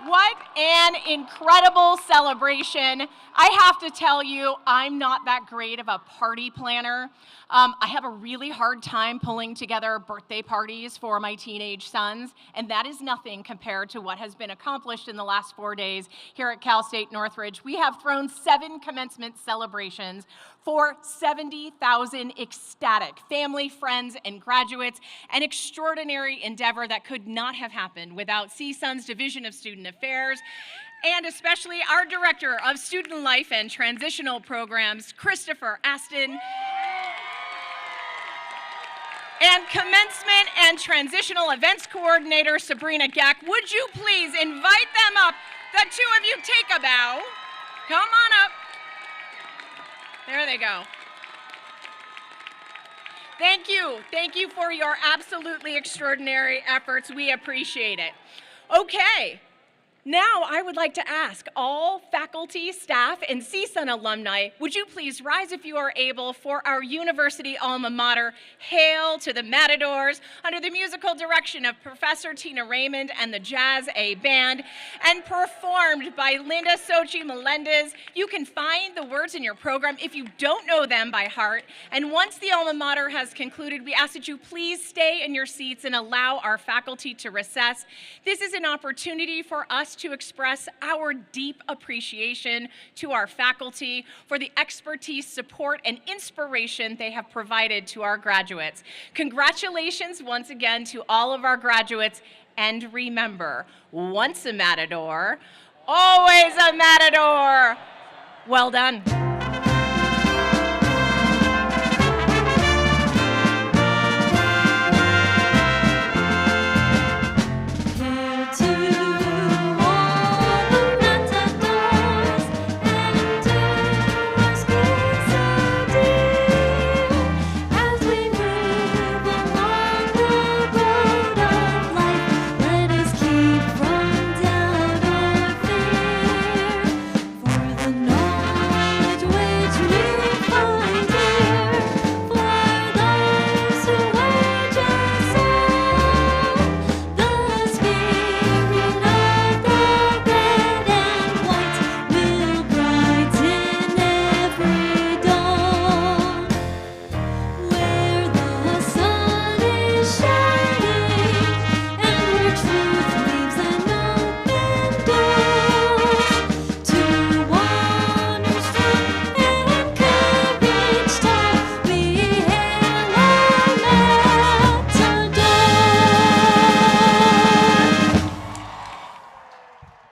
What an incredible celebration. I have to tell you, I'm not that great of a party planner. I have a really hard time pulling together birthday parties for my teenage sons, and that is nothing compared to what has been accomplished in the last 4 days here at Cal State Northridge. We have thrown 7 commencement celebrations for 70,000 ecstatic family, friends, and graduates, an extraordinary endeavor that could not have happened without CSUN's Division of Student Affairs, and especially our Director of Student Life and Transitional Programs, Christopher Aston, and Commencement and Transitional Events Coordinator, Sabrina Gack. Would you please invite them up? The two of you take a bow. Come on up. There they go. Thank you. Thank you for your absolutely extraordinary efforts. We appreciate it. Okay. Now, I would like to ask all faculty, staff, and CSUN alumni, would you please rise if you are able for our university alma mater, Hail to the Matadors, under the musical direction of Professor Tina Raymond and the Jazz A Band, and performed by Linda Sochi Melendez. You can find the words in your program if you don't know them by heart. And once the alma mater has concluded, we ask that you please stay in your seats and allow our faculty to recess. This is an opportunity for us to express our deep appreciation to our faculty for the expertise, support, and inspiration they have provided to our graduates. Congratulations once again to all of our graduates, and remember, once a Matador, always a Matador. Well done.